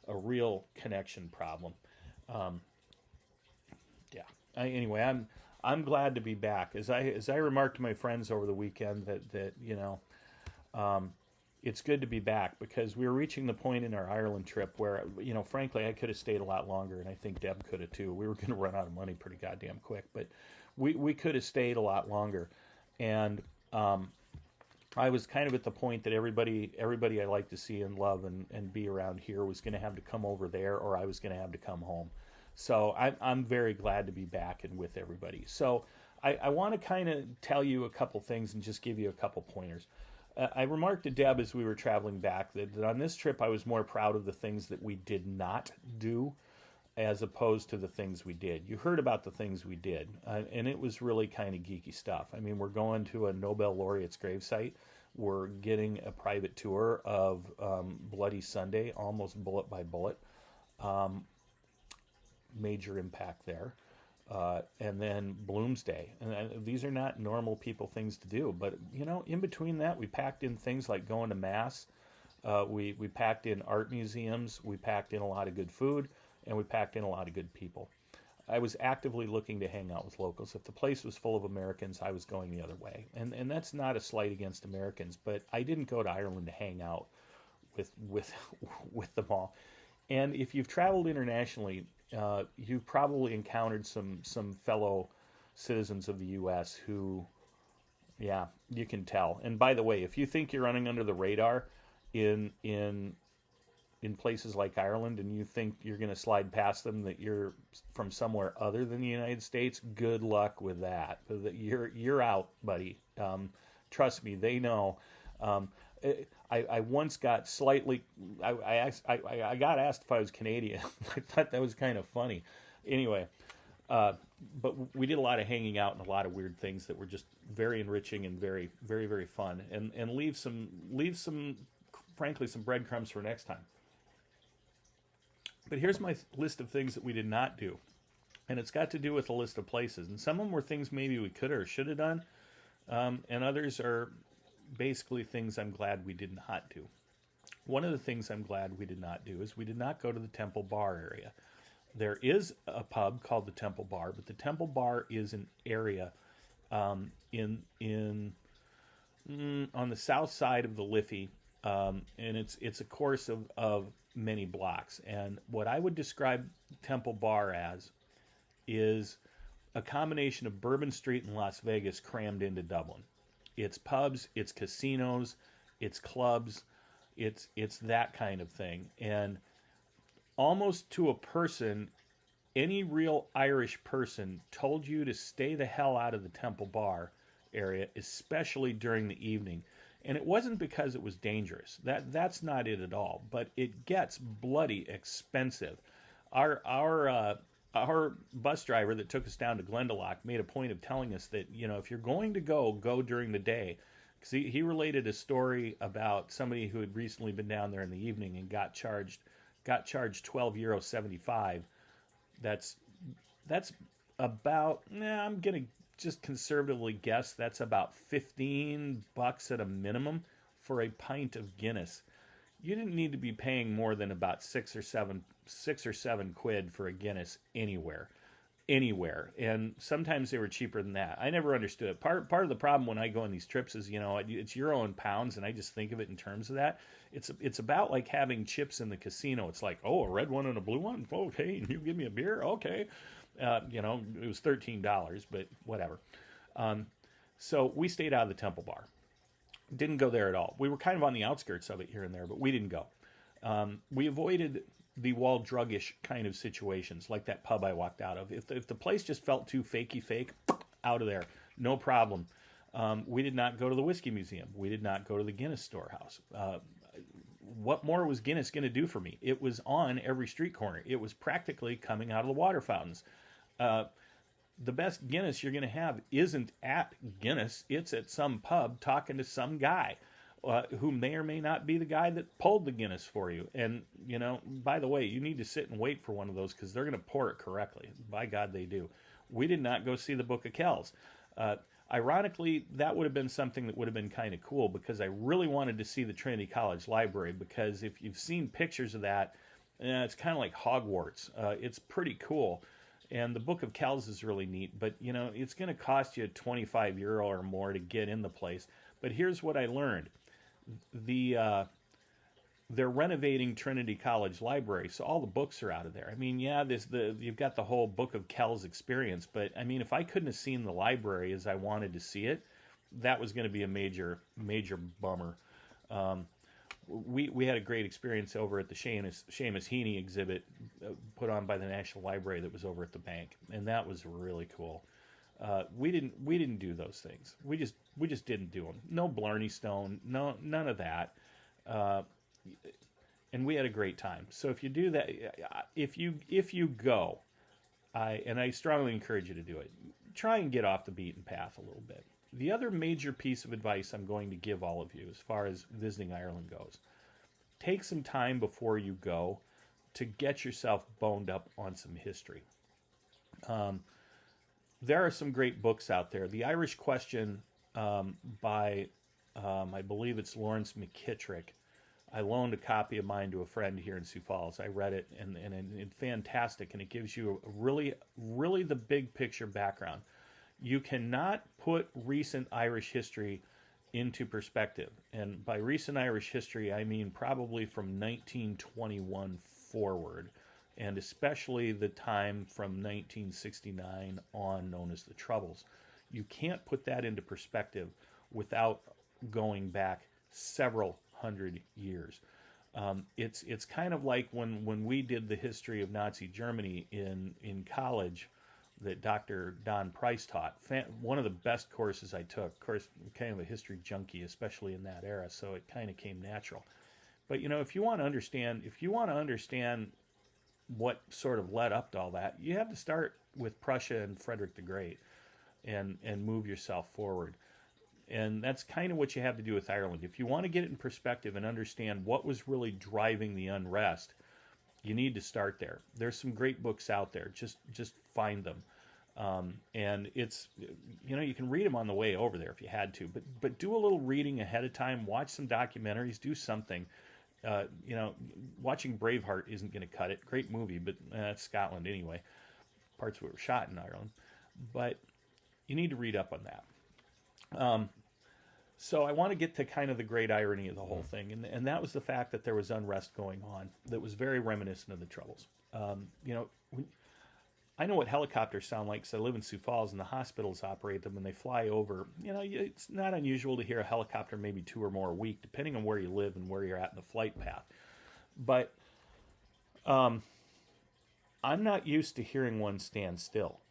a real connection problem. Yeah. Anyway, I'm glad to be back. As I remarked to my friends over the weekend that it's good to be back because we were reaching the point in our Ireland trip where frankly I could have stayed a lot longer, and I think Deb could have too. We were going to run out of money pretty goddamn quick, but we could have stayed a lot longer, and I was kind of at the point that everybody I like to see and love and be around here was going to have to come over there, or I was going to have to come home. So I'm very glad to be back and with everybody. So I want to kind of tell you a couple things and just give you a couple pointers. I remarked to Deb as we were traveling back that on this trip I was more proud of the things that we did not do as opposed to the things we did. You heard about the things we did, and it was really kind of geeky stuff. I mean, we're going to a Nobel laureate's gravesite. We're getting a private tour of Bloody Sunday, almost bullet by bullet. Major impact there. And then Bloomsday. And these are not normal people things to do. But, in between that, we packed in things like going to Mass. We packed in art museums. We packed in a lot of good food. And we packed in a lot of good people. I was actively looking to hang out with locals. If the place was full of Americans, I was going the other way. And that's not a slight against Americans, but I didn't go to Ireland to hang out with them all. And if you've traveled internationally, you've probably encountered some fellow citizens of the U.S. who, yeah, you can tell. And by the way, if you think you're running under the radar in places like Ireland and you think you're going to slide past them, that you're from somewhere other than the United States, good luck with that. You're out, buddy. Trust me, they know. I once got slightly. I got asked if I was Canadian. I thought that was kind of funny. Anyway, but we did a lot of hanging out and a lot of weird things that were just very enriching and very, very, very fun. And leave some, frankly, some breadcrumbs for next time. But here's my list of things that we did not do, and it's got to do with a list of places. And some of them were things maybe we could or should have done, and others are basically things I'm glad we did not do. One of the things I'm glad we did not do is we did not go to the Temple Bar area. There is a pub called the Temple Bar, but the Temple Bar is an area on the south side of the Liffey, and it's a course of many blocks. And what I would describe Temple Bar as is a combination of Bourbon Street and Las Vegas crammed into Dublin. It's pubs, it's casinos, it's clubs, it's that kind of thing. And almost to a person, any real Irish person told you to stay the hell out of the Temple Bar area, especially during the evening. And it wasn't because it was dangerous. That's not it at all. But it gets bloody expensive. Our bus driver that took us down to Glendalough made a point of telling us that, if you're going to go during the day. Because he related a story about somebody who had recently been down there in the evening and got charged €12.75. That's about, I'm going to just conservatively guess that's about $15 at a minimum for a pint of Guinness, you didn't need to be paying more than about 6 or 7 quid for a Guinness anywhere. And sometimes they were cheaper than that. I never understood it. Part of the problem when I go on these trips is, it's euro and pounds, and I just think of it in terms of that. It's about like having chips in the casino. It's like, oh, a red one and a blue one. Okay, you give me a beer. Okay, it was $13, but whatever. So we stayed out of the Temple Bar. Didn't go there at all. We were kind of on the outskirts of it here and there, but we didn't go. We avoided the wall druggish kind of situations, like that pub I walked out of. If the place just felt too fakey fake, out of there, no problem. We did not go to the Whiskey Museum. We did not go to the Guinness Storehouse. What more was Guinness going to do for me? It was on every street corner. It was practically coming out of the water fountains. The best Guinness you're going to have isn't at Guinness. It's at some pub talking to some guy who may or may not be the guy that pulled the Guinness for you. And, by the way, you need to sit and wait for one of those because they're going to pour it correctly. By God, they do. We did not go see the Book of Kells. Ironically, that would have been something that would have been kind of cool because I really wanted to see the Trinity College Library, because if you've seen pictures of that, it's kind of like Hogwarts. It's pretty cool. And the Book of Kells is really neat, but it's going to cost you €25 or more to get in the place. But here's what I learned: they're renovating Trinity College Library, so all the books are out of there. I mean, yeah, you've got the whole Book of Kells experience, but I mean, if I couldn't have seen the library as I wanted to see it, that was going to be a major bummer. We had a great experience over at the Seamus Heaney exhibit put on by the National Library that was over at the bank, and that was really cool. We didn't do those things. We just didn't do them. No Blarney Stone, none of that. And we had a great time. So if you do that, if you go, I strongly encourage you to do it. Try and get off the beaten path a little bit. The other major piece of advice I'm going to give all of you as far as visiting Ireland goes: take some time before you go to get yourself boned up on some history. There are some great books out there. The Irish Question by, I believe it's Lawrence McKittrick. I loaned a copy of mine to a friend here in Sioux Falls. I read it, and it's fantastic, and it gives you a really the big picture background. You cannot put recent Irish history into perspective. And by recent Irish history, I mean probably from 1921 forward, and especially the time from 1969 on, known as the Troubles. You can't put that into perspective without going back several hundred years. It's kind of like when we did the history of Nazi Germany in college that Dr. Don Price taught. One of the best courses I took. Of course, I'm kind of a history junkie, especially in that era, so it kind of came natural. But if you want to understand what sort of led up to all that, you have to start with Prussia and Frederick the Great and move yourself forward. And that's kind of what you have to do with Ireland. If you want to get it in perspective and understand what was really driving the unrest, you need to start there. There's some great books out there. Just find them. And it's, you can read them on the way over there if you had to, but do a little reading ahead of time. Watch some documentaries. Do something. Watching Braveheart isn't going to cut it. Great movie, but it's Scotland anyway. Parts of it were shot in Ireland. But you need to read up on that. So I want to get to kind of the great irony of the whole thing, and that was the fact that there was unrest going on that was very reminiscent of the Troubles. I know what helicopters sound like because I live in Sioux Falls, and the hospitals operate them, and they fly over. It's not unusual to hear a helicopter maybe 2 or more a week, depending on where you live and where you're at in the flight path. But I'm not used to hearing one stand still.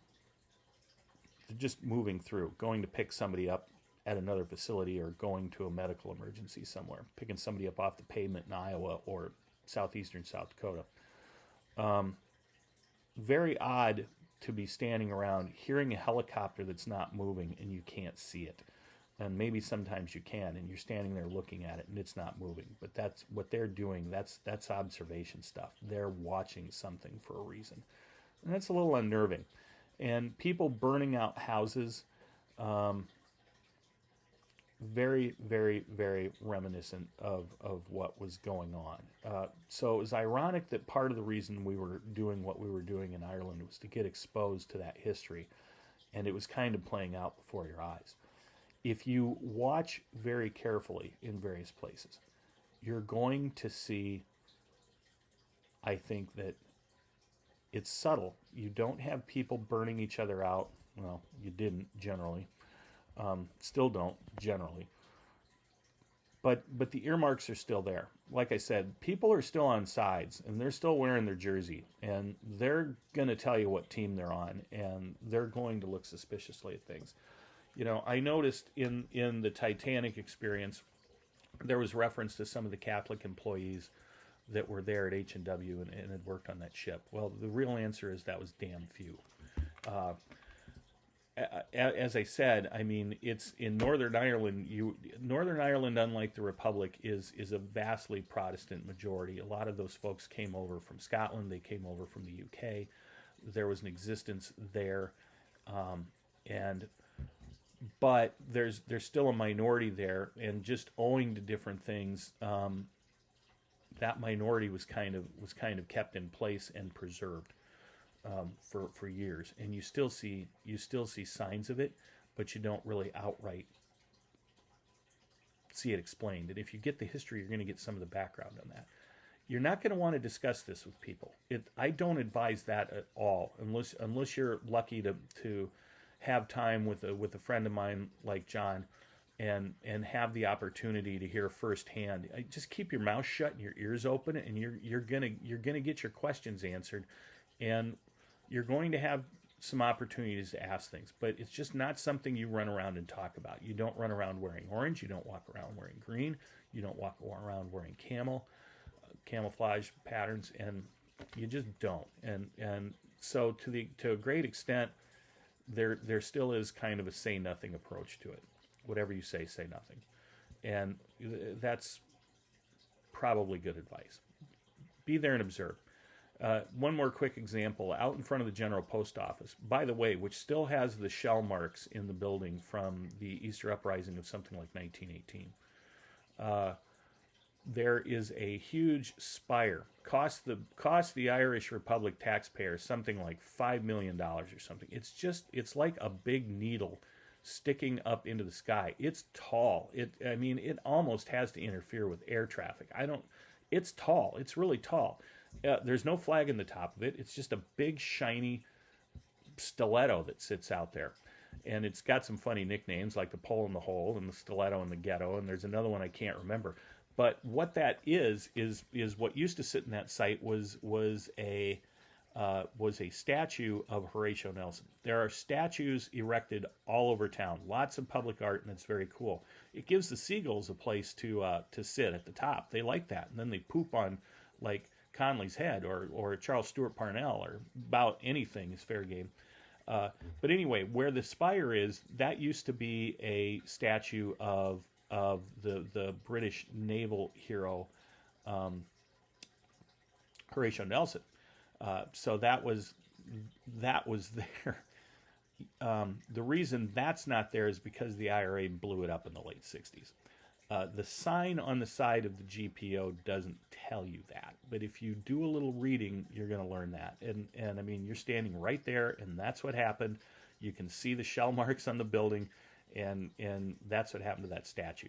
They're just moving through, going to pick somebody up at another facility or going to a medical emergency somewhere, picking somebody up off the pavement in Iowa or southeastern South Dakota. Very odd to be standing around hearing a helicopter that's not moving and you can't see it. And maybe sometimes you can, and you're standing there looking at it and it's not moving. But that's what they're doing. That's observation stuff. They're watching something for a reason. And that's a little unnerving. And people burning out houses, very, very, very reminiscent of what was going on. So it was ironic that part of the reason we were doing what we were doing in Ireland was to get exposed to that history, and it was kind of playing out before your eyes. If you watch very carefully in various places, you're going to see, I think, that it's subtle. You don't have people burning each other out. Well, you didn't generally. Still don't generally. But the earmarks are still there. Like I said, people are still on sides and they're still wearing their jersey and they're going to tell you what team they're on and they're going to look suspiciously at things. You know, I noticed in the Titanic experience, there was reference to some of the Catholic employees that were there at H&W and had worked on that ship. Well, the real answer is that was damn few. As I said, I mean, it's in Northern Ireland. Northern Ireland, unlike the Republic, is a vastly Protestant majority. A lot of those folks came over from Scotland. They came over from the UK. There was an existence there, but there's still a minority there, and just owing to different things, that minority was kind of kept in place and preserved. For years, and you still see signs of it, but you don't really outright see it explained. And if you get the history, you're going to get some of the background on that. You're not going to want to discuss this with people. I don't advise that at all, unless you're lucky to have time with a friend of mine like John, and have the opportunity to hear firsthand. Just keep your mouth shut and your ears open, and you're gonna get your questions answered, and you're going to have some opportunities to ask things, but it's just not something you run around and talk about. You don't run around wearing orange. You don't walk around wearing green. You don't walk around wearing camouflage patterns, and you just don't. And so to a great extent, there still is kind of a say nothing approach to it. Whatever you say nothing, and that's probably good advice. Be there and observe. One more quick example, out in front of the General Post Office, by the way, which still has the shell marks in the building from the Easter Uprising of something like 1918. There is a huge spire. Cost the Irish Republic taxpayers something like $5 million or something. It's like a big needle sticking up into the sky. It's tall. It almost has to interfere with air traffic. It's tall. It's really tall. There's no flag in the top of it. It's just a big, shiny stiletto that sits out there. And it's got some funny nicknames like the pole in the hole and the stiletto in the ghetto, and there's another one I can't remember. But what that is what used to sit in that site was a statue of Horatio Nelson. There are statues erected all over town, lots of public art, and it's very cool. It gives the seagulls a place to sit at the top. They like that, and then they poop on like Conley's head or Charles Stewart Parnell, or about anything is fair game. But anyway, where the spire is, that used to be a statue of the British naval hero Horatio Nelson. So that was there. The reason that's not there is because the IRA blew it up in the late 60s. The sign on the side of the GPO doesn't tell you that, but if you do a little reading, you're going to learn that. And I mean, you're standing right there, and that's what happened. You can see the shell marks on the building, and that's what happened to that statue.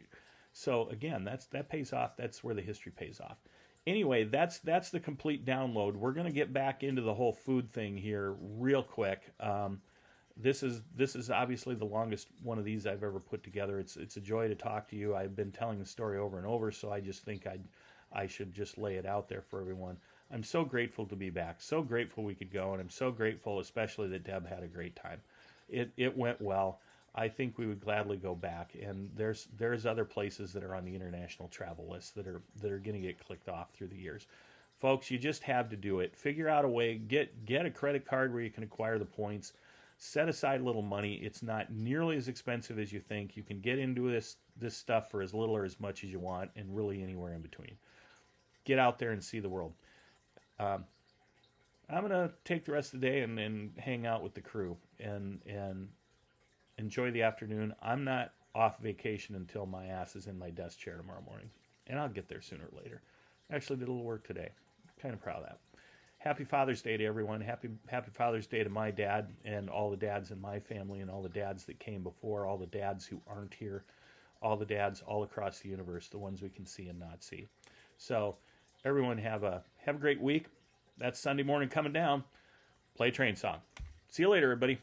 So again, that pays off. That's where the history pays off. Anyway, that's the complete download. We're going to get back into the whole food thing here real quick. This is obviously the longest one of these I've ever put together. It's a joy to talk to you. I've been telling the story over and over, so I just think I should just lay it out there for everyone. I'm so grateful to be back. So grateful we could go, and I'm so grateful especially that Deb had a great time. It went well. I think we would gladly go back, and there's other places that are on the international travel list that are going to get clicked off through the years. Folks, you just have to do it. Figure out a way. Get a credit card where you can acquire the points. Set aside a little money. It's not nearly as expensive as you think. You can get into this stuff for as little or as much as you want, and really anywhere in between. Get out there and see the world. I'm going to take the rest of the day and hang out with the crew and enjoy the afternoon. I'm not off vacation until my ass is in my desk chair tomorrow morning. And I'll get there sooner or later. Actually did a little work today. Kind of proud of that. Happy Father's Day to everyone. Happy Father's Day to my dad and all the dads in my family and all the dads that came before, all the dads who aren't here, all the dads all across the universe, the ones we can see and not see. So everyone have a great week. That's Sunday morning coming down. Play a train song. See you later, everybody.